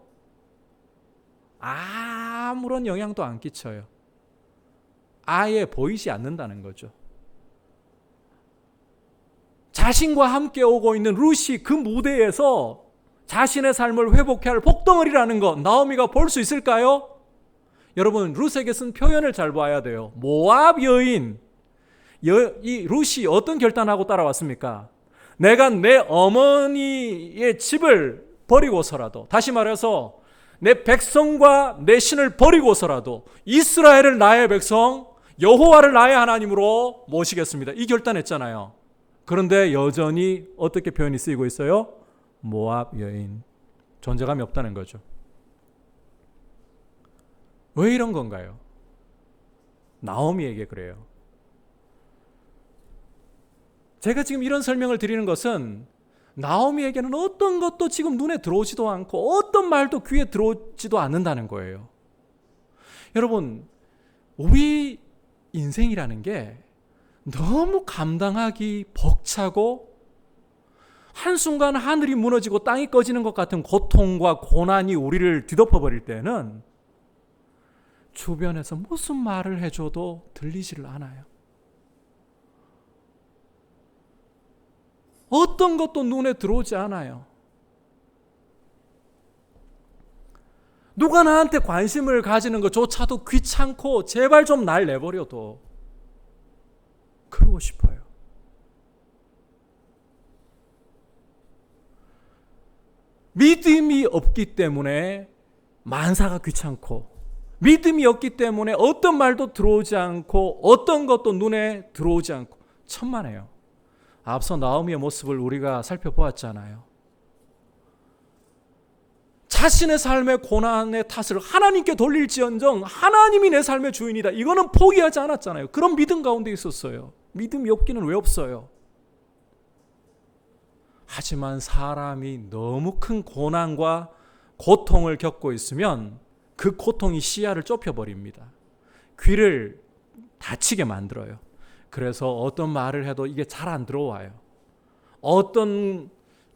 Speaker 4: 아무런 영향도 안 끼쳐요. 아예 보이지 않는다는 거죠. 자신과 함께 오고 있는 룻이 그 무대에서 자신의 삶을 회복해야 할 복덩어리라는 것 나오미가 볼 수 있을까요? 여러분, 룻에게 쓴 표현을 잘 봐야 돼요. 모압 여인, 이 룻이 어떤 결단하고 따라왔습니까? 내가 내 어머니의 집을 버리고서라도, 다시 말해서 내 백성과 내 신을 버리고서라도 이스라엘을 나의 백성, 여호와를 나의 하나님으로 모시겠습니다. 이 결단했잖아요. 그런데 여전히 어떻게 표현이 쓰이고 있어요? 모압 여인. 존재감이 없다는 거죠. 왜 이런 건가요? 나오미에게 그래요. 제가 지금 이런 설명을 드리는 것은 나오미에게는 어떤 것도 지금 눈에 들어오지도 않고 어떤 말도 귀에 들어오지도 않는다는 거예요. 여러분, 우리 인생이라는 게 너무 감당하기 벅차고 한순간 하늘이 무너지고 땅이 꺼지는 것 같은 고통과 고난이 우리를 뒤덮어버릴 때는 주변에서 무슨 말을 해줘도 들리지를 않아요. 어떤 것도 눈에 들어오지 않아요. 누가 나한테 관심을 가지는 것조차도 귀찮고 제발 좀 날 내버려둬. 그러고 싶어요. 믿음이 없기 때문에 만사가 귀찮고, 믿음이 없기 때문에 어떤 말도 들어오지 않고 어떤 것도 눈에 들어오지 않고 천만에요. 앞서 나오미의 모습을 우리가 살펴보았잖아요. 자신의 삶의 고난의 탓을 하나님께 돌릴지언정 하나님이 내 삶의 주인이다. 이거는 포기하지 않았잖아요. 그런 믿음 가운데 있었어요. 믿음이 없기는 왜 없어요? 하지만 사람이 너무 큰 고난과 고통을 겪고 있으면 그 고통이 시야를 좁혀버립니다. 귀를 다치게 만들어요. 그래서 어떤 말을 해도 이게 잘 안 들어와요. 어떤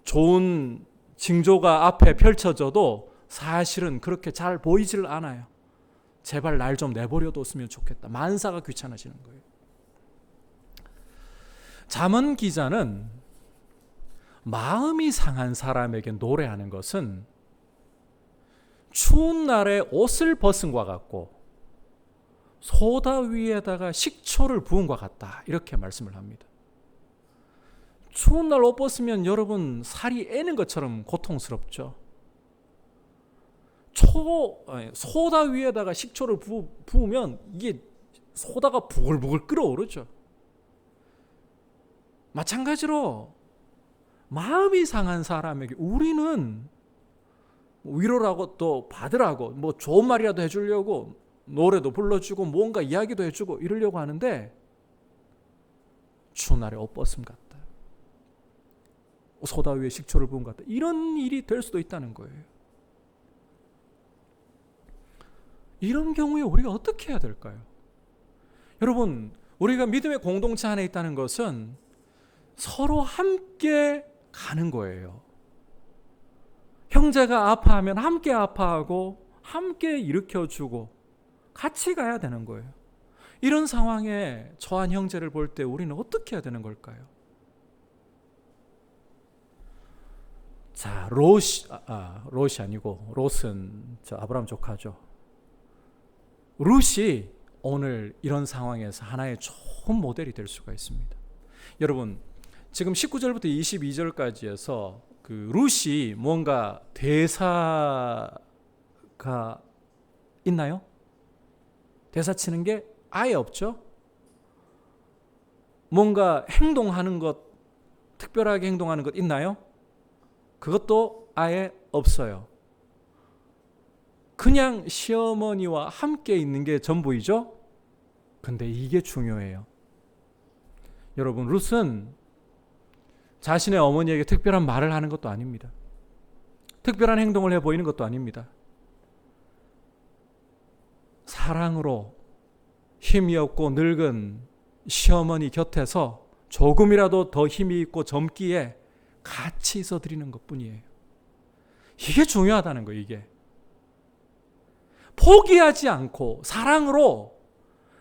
Speaker 4: 좋은 징조가 앞에 펼쳐져도 사실은 그렇게 잘 보이질 않아요. 제발 날 좀 내버려뒀으면 좋겠다. 만사가 귀찮아지는 거예요. 잠언 기자는 마음이 상한 사람에게 노래하는 것은 추운 날에 옷을 벗은 것 같고 소다 위에다가 식초를 부은 것 같다. 이렇게 말씀을 합니다. 추운 날 옷 벗으면 여러분 살이 애는 것처럼 고통스럽죠. 소다 위에다가 식초를 부으면 이게 소다가 부글부글 끓어오르죠. 마찬가지로 마음이 상한 사람에게 우리는 위로라고 또 받으라고 뭐 좋은 말이라도 해주려고 노래도 불러주고 뭔가 이야기도 해주고 이러려고 하는데 추운 날에 옷 벗음 같다. 소다 위에 식초를 부은 것 같다. 이런 일이 될 수도 있다는 거예요. 이런 경우에 우리가 어떻게 해야 될까요? 여러분, 우리가 믿음의 공동체 안에 있다는 것은 서로 함께 가는 거예요. 형제가 아파하면 함께 아파하고 함께 일으켜주고 같이 가야 되는 거예요. 이런 상황에 처한 형제를 볼 때 우리는 어떻게 해야 되는 걸까요? 자, 롯이 아니고 롯은 저 아브라함 조카죠. 룻이 오늘 이런 상황에서 하나의 좋은 모델이 될 수가 있습니다. 여러분, 지금 19절부터 22절까지 해서 그 룻이 뭔가 대사가 있나요? 대사 치는 게 아예 없죠. 뭔가 행동하는 것, 특별하게 행동하는 것 있나요? 그것도 아예 없어요. 그냥 시어머니와 함께 있는 게 전부이죠. 근데 이게 중요해요. 여러분, 룻은 자신의 어머니에게 특별한 말을 하는 것도 아닙니다. 특별한 행동을 해 보이는 것도 아닙니다. 사랑으로 힘이 없고 늙은 시어머니 곁에서 조금이라도 더 힘이 있고 젊기에 같이 있어 드리는 것뿐이에요. 이게 중요하다는 거예요. 이게 포기하지 않고 사랑으로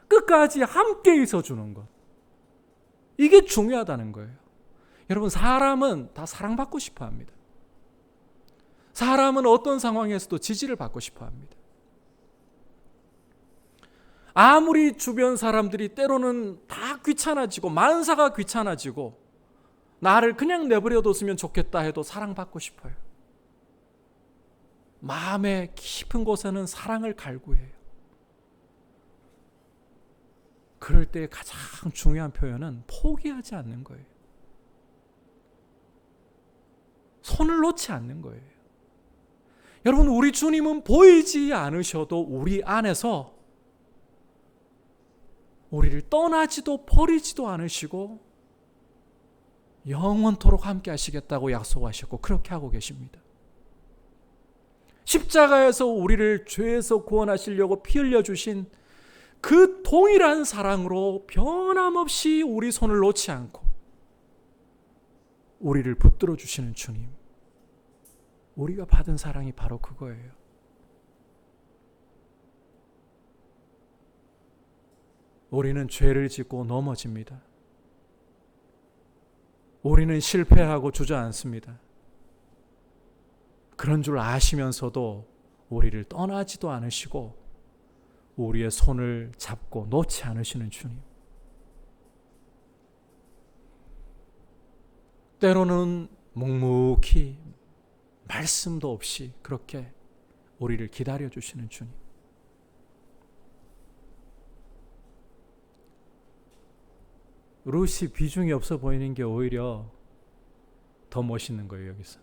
Speaker 4: 끝까지 함께 있어 주는 것. 이게 중요하다는 거예요. 여러분, 사람은 다 사랑받고 싶어 합니다. 사람은 어떤 상황에서도 지지를 받고 싶어 합니다. 아무리 주변 사람들이 때로는 다 귀찮아지고 만사가 귀찮아지고 나를 그냥 내버려뒀으면 좋겠다 해도 사랑받고 싶어요. 마음의 깊은 곳에는 사랑을 갈구해요. 그럴 때 가장 중요한 표현은 포기하지 않는 거예요. 손을 놓지 않는 거예요. 여러분, 우리 주님은 보이지 않으셔도 우리 안에서 우리를 떠나지도 버리지도 않으시고 영원토록 함께 하시겠다고 약속하셨고 그렇게 하고 계십니다. 십자가에서 우리를 죄에서 구원하시려고 피 흘려주신 그 동일한 사랑으로 변함없이 우리 손을 놓지 않고 우리를 붙들어 주시는 주님, 우리가 받은 사랑이 바로 그거예요. 우리는 죄를 짓고 넘어집니다. 우리는 실패하고 주저앉습니다. 그런 줄 아시면서도 우리를 떠나지도 않으시고 우리의 손을 잡고 놓지 않으시는 주님. 때로는 묵묵히 말씀도 없이 그렇게 우리를 기다려 주시는 주님. 룻이 비중이 없어 보이는 게 오히려 더 멋있는 거예요. 여기서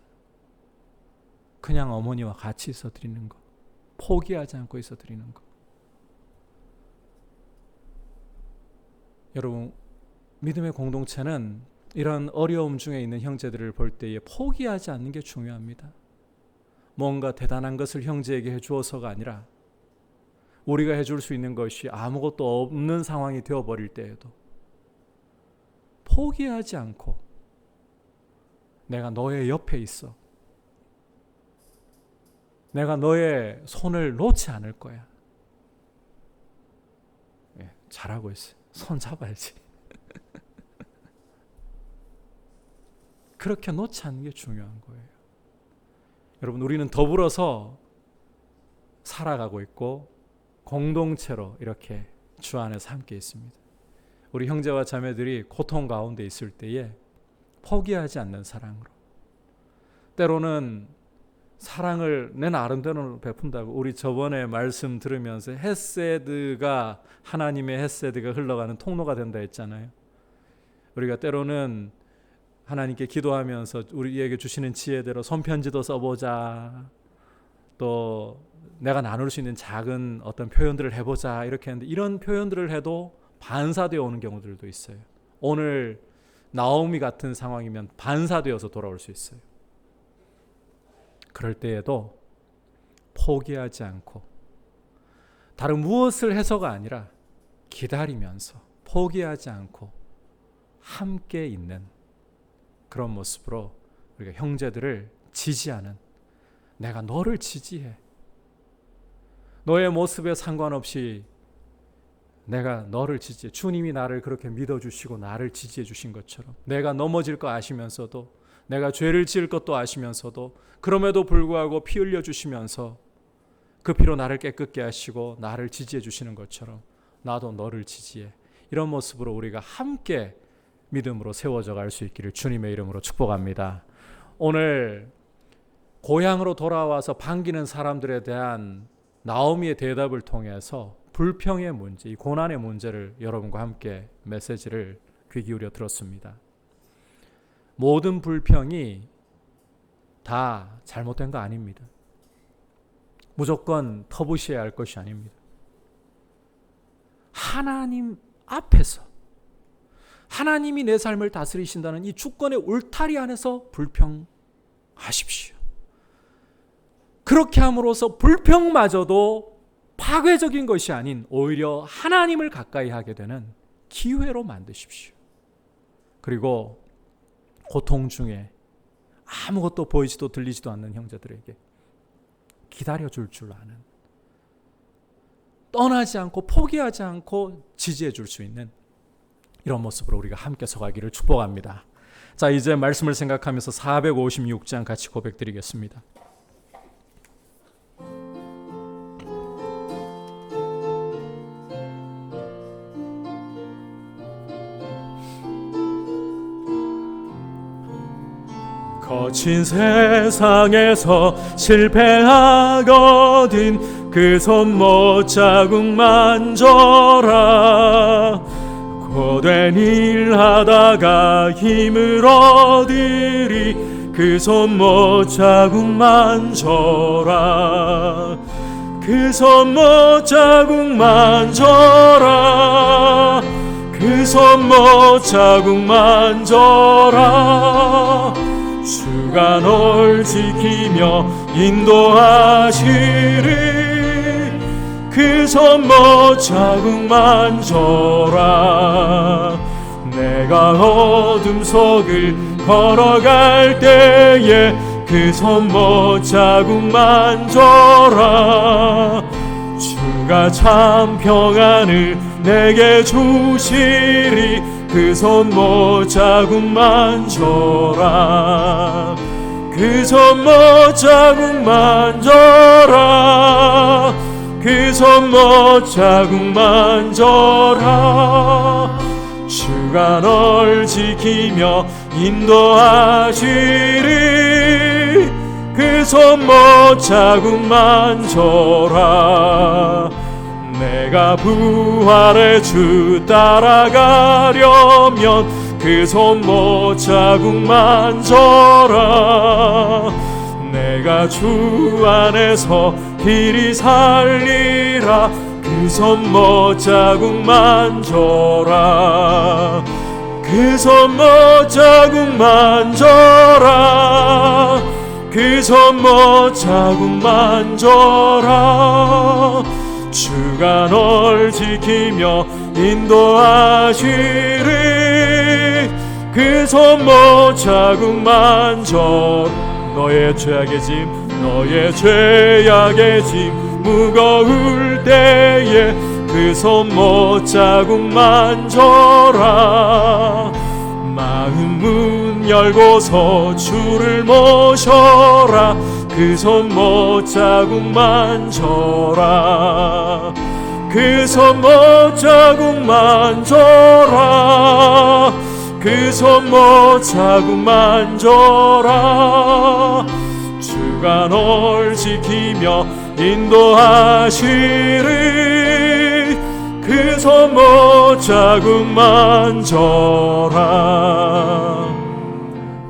Speaker 4: 그냥 어머니와 같이 있어 드리는 거, 포기하지 않고 있어 드리는 거. 여러분, 믿음의 공동체는 이런 어려움 중에 있는 형제들을 볼 때에 포기하지 않는 게 중요합니다. 뭔가 대단한 것을 형제에게 해주어서가 아니라 우리가 해줄 수 있는 것이 아무것도 없는 상황이 되어버릴 때에도 포기하지 않고 내가 너의 옆에 있어. 내가 너의 손을 놓지 않을 거야. 잘하고 있어요. 손 잡아야지. 그렇게 놓지 않는 게 중요한 거예요. 여러분, 우리는 더불어서 살아가고 있고 공동체로 이렇게 주 안에서 함께 있습니다. 우리 형제와 자매들이 고통 가운데 있을 때에 포기하지 않는 사랑으로, 때로는 사랑을 내 나름대로 베푼다고, 우리 저번에 말씀 들으면서 헤세드가, 하나님의 헤세드가 흘러가는 통로가 된다 했잖아요. 우리가 때로는 하나님께 기도하면서 우리에게 주시는 지혜대로 손편지도 써보자, 또 내가 나눌 수 있는 작은 어떤 표현들을 해보자 이렇게 했는데, 이런 표현들을 해도 반사되어 오는 경우들도 있어요. 오늘 나오미 같은 상황이면 반사되어서 돌아올 수 있어요. 그럴 때에도 포기하지 않고 다른 무엇을 해서가 아니라 기다리면서 포기하지 않고 함께 있는 그런 모습으로 우리가 형제들을 지지하는, 내가 너를 지지해, 너의 모습에 상관없이 내가 너를 지지해, 주님이 나를 그렇게 믿어주시고 나를 지지해 주신 것처럼, 내가 넘어질 거 아시면서도, 내가 죄를 지을 것도 아시면서도 그럼에도 불구하고 피 흘려 주시면서 그 피로 나를 깨끗게 하시고 나를 지지해 주시는 것처럼 나도 너를 지지해, 이런 모습으로 우리가 함께 믿음으로 세워져 갈 수 있기를 주님의 이름으로 축복합니다. 오늘 고향으로 돌아와서 반기는 사람들에 대한 나오미의 대답을 통해서 불평의 문제, 이 고난의 문제를 여러분과 함께 메시지를 귀 기울여 들었습니다. 모든 불평이 다 잘못된 거 아닙니다. 무조건 터부시해야 할 것이 아닙니다. 하나님 앞에서 하나님이 내 삶을 다스리신다는 이 주권의 울타리 안에서 불평하십시오. 그렇게 함으로써 불평마저도 파괴적인 것이 아닌 오히려 하나님을 가까이 하게 되는 기회로 만드십시오. 그리고 고통 중에 아무것도 보이지도 들리지도 않는 형제들에게 기다려줄 줄 아는 떠나지 않고 포기하지 않고 지지해 줄 수 있는 이런 모습으로 우리가 함께 서가기를 축복합니다. 자, 이제 말씀을 생각하면서 456장 같이 고백드리겠습니다. 거친 세상에서 실패하거든 그 손못 자국 만져라. 고된 일 하다가 힘을 얻으리 그 손못 자국 만져라. 그 손못 자국 만져라. 그 손못 자국 만져라. 주가 널 지키며 인도하시리. 그 손못 자국 만져라. 내가 어둠 속을 걸어갈 때에 그 손못 자국 만져라. 주가 참 평안을 내게 주시리. 그 손못 자국 만져라. 그 손못 자국 만져라. 그 손못 자국 만져라. 주가 널 지키며 인도하시리. 그 손못 자국 만져라. 내가 부활의 주 따라가려면 그 손못 자국 만져라. 내가 주 안에서 길이 살리라. 그 손못 자국 만져라. 그 손못 자국 만져라. 그 손못 자국 만져라. 주가 널 지키며 인도하시리. 그 손못 자국 만져. 너의 죄악의 짐, 너의 죄악의 짐 무거울 때에 그 손못 자국 만져라. 마음 문 열고서 주를 모셔라. 그 손못 자국 만져라. 그 손못 자국 만져라. 그 손못 자국 만져라. 주가 널 지키며 인도하시리. 그 손못 자국 만져라.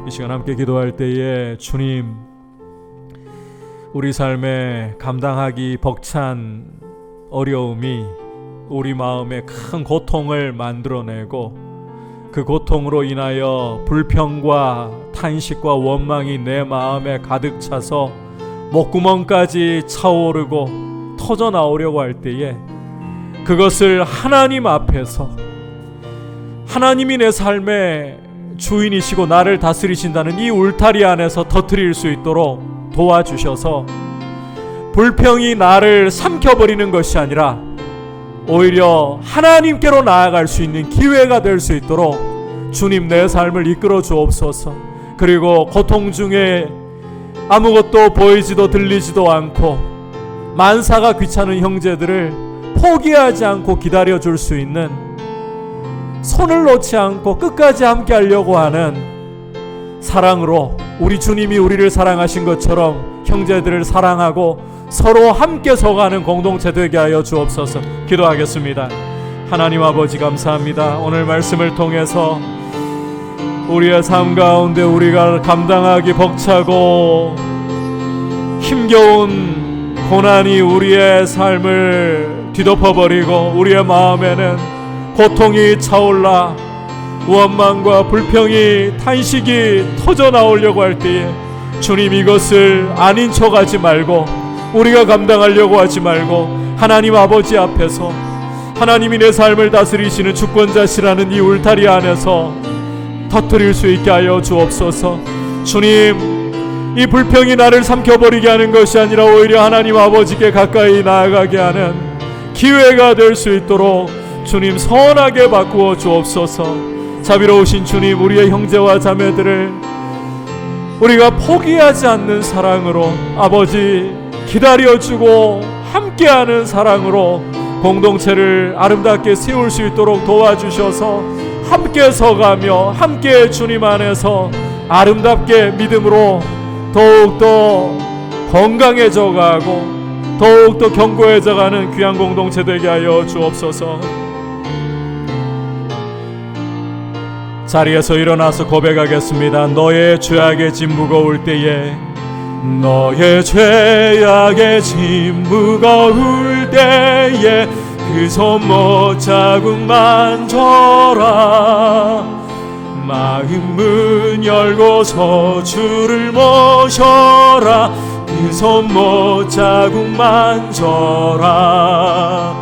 Speaker 4: 이 시간 함께 기도할 때에 주님, 우리 삶에 감당하기 벅찬 어려움이 우리 마음에 큰 고통을 만들어내고 그 고통으로 인하여 불평과 탄식과 원망이 내 마음에 가득 차서 목구멍까지 차오르고 터져나오려고 할 때에 그것을 하나님 앞에서, 하나님이 내 삶의 주인이시고 나를 다스리신다는 이 울타리 안에서 터뜨릴 수 있도록 도와주셔서 불평이 나를 삼켜버리는 것이 아니라 오히려 하나님께로 나아갈 수 있는 기회가 될 수 있도록 주님 내 삶을 이끌어 주옵소서. 그리고 고통 중에 아무것도 보이지도 들리지도 않고 만사가 귀찮은 형제들을 포기하지 않고 기다려 줄 수 있는, 손을 놓지 않고 끝까지 함께 하려고 하는 사랑으로 우리 주님이 우리를 사랑하신 것처럼 형제들을 사랑하고 서로 함께 서가는 공동체 되게 하여 주옵소서. 기도하겠습니다. 하나님 아버지 감사합니다. 오늘 말씀을 통해서 우리의 삶 가운데 우리가 감당하기 벅차고 힘겨운 고난이 우리의 삶을 뒤덮어버리고 우리의 마음에는 고통이 차올라 원망과 불평이 탄식이 터져나오려고 할 때에 주님, 이것을 아닌 척하지 말고 우리가 감당하려고 하지 말고 하나님 아버지 앞에서 하나님이 내 삶을 다스리시는 주권자시라는 이 울타리 안에서 터뜨릴 수 있게 하여 주옵소서. 주님, 이 불평이 나를 삼켜버리게 하는 것이 아니라 오히려 하나님 아버지께 가까이 나아가게 하는 기회가 될 수 있도록 주님 선하게 바꾸어 주옵소서. 자비로우신 주님, 우리의 형제와 자매들을 우리가 포기하지 않는 사랑으로, 아버지 기다려주고 함께하는 사랑으로 공동체를 아름답게 세울 수 있도록 도와주셔서 함께 서가며 함께 주님 안에서 아름답게 믿음으로 더욱더 건강해져 가고 더욱더 견고해져 가는 귀한 공동체 되게 하여 주옵소서. 자리에서 일어나서 고백하겠습니다. 너의 죄악의 짐 무거울 때에, 너의 죄악의 짐 무거울 때에 그 손못 자국만 져라. 마음 문 열고서 주를 모셔라. 그 손못 자국만 져라.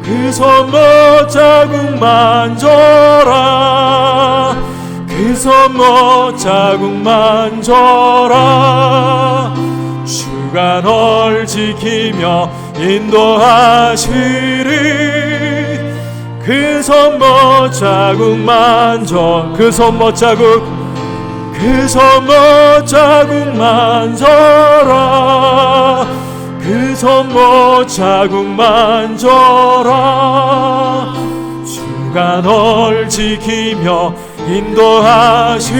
Speaker 4: 그 손못 자국만 져라. 그 손못 자국만 져라. 주가 널 지키며 인도하시리. 그 손못 자국만 져. 그 손못 자국, 그 손못 자국만 져라. 그 손못 자국만 져라. 주가 널 지키며 인도하시리.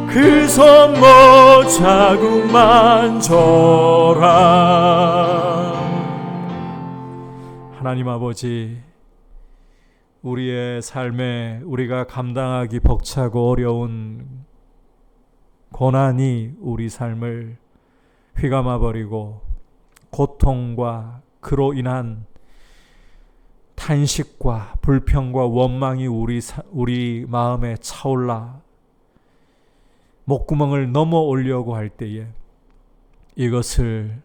Speaker 4: 그 손못 자국만 져라. 하나님 아버지, 우리의 삶에 우리가 감당하기 벅차고 어려운 고난이 우리 삶을 휘감아버리고 고통과 그로 인한 탄식과 불평과 원망이 우리 마음에 차올라 목구멍을 넘어오려고 할 때에 이것을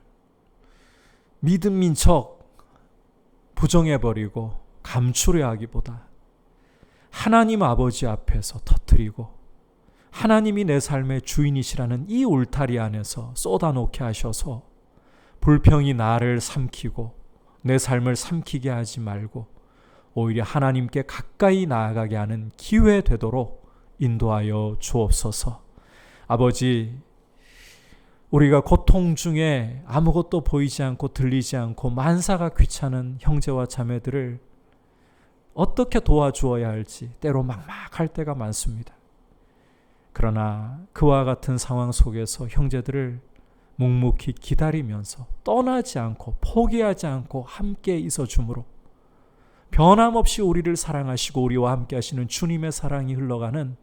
Speaker 4: 믿음인 척 부정해버리고 감추려 하기보다 하나님 아버지 앞에서 터뜨리고 하나님이 내 삶의 주인이시라는 이 울타리 안에서 쏟아놓게 하셔서 불평이 나를 삼키고 내 삶을 삼키게 하지 말고 오히려 하나님께 가까이 나아가게 하는 기회 되도록 인도하여 주옵소서. 아버지, 우리가 고통 중에 아무것도 보이지 않고 들리지 않고 만사가 귀찮은 형제와 자매들을 어떻게 도와주어야 할지 때로 막막할 때가 많습니다. 그러나 그와 같은 상황 속에서 형제들을 묵묵히 기다리면서 떠나지 않고 포기하지 않고 함께 있어줌으로 변함없이 우리를 사랑하시고 우리와 함께 하시는 주님의 사랑이 흘러가는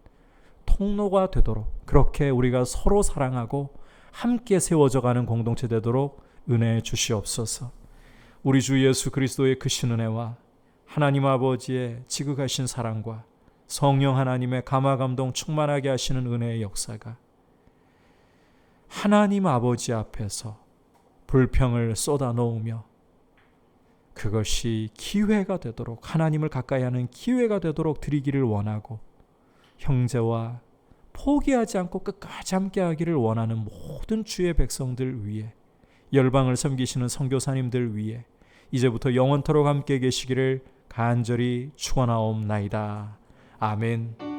Speaker 4: 통로가 되도록, 그렇게 우리가 서로 사랑하고 함께 세워져 가는 공동체 되도록 은혜해 주시옵소서. 우리 주 예수 그리스도의 크신 은혜와 하나님 아버지의 지극하신 사랑과 성령 하나님의 감화감동 충만하게 하시는 은혜의 역사가 하나님 아버지 앞에서 불평을 쏟아놓으며 그것이 기회가 되도록, 하나님을 가까이 하는 기회가 되도록 드리기를 원하고, 형제와 포기하지 않고 끝까지 함께 하기를 원하는 모든 주의 백성들 위해, 열방을 섬기시는 선교사님들 위해 이제부터 영원토록 함께 계시기를 간절히 축원하옵나이다. 아멘.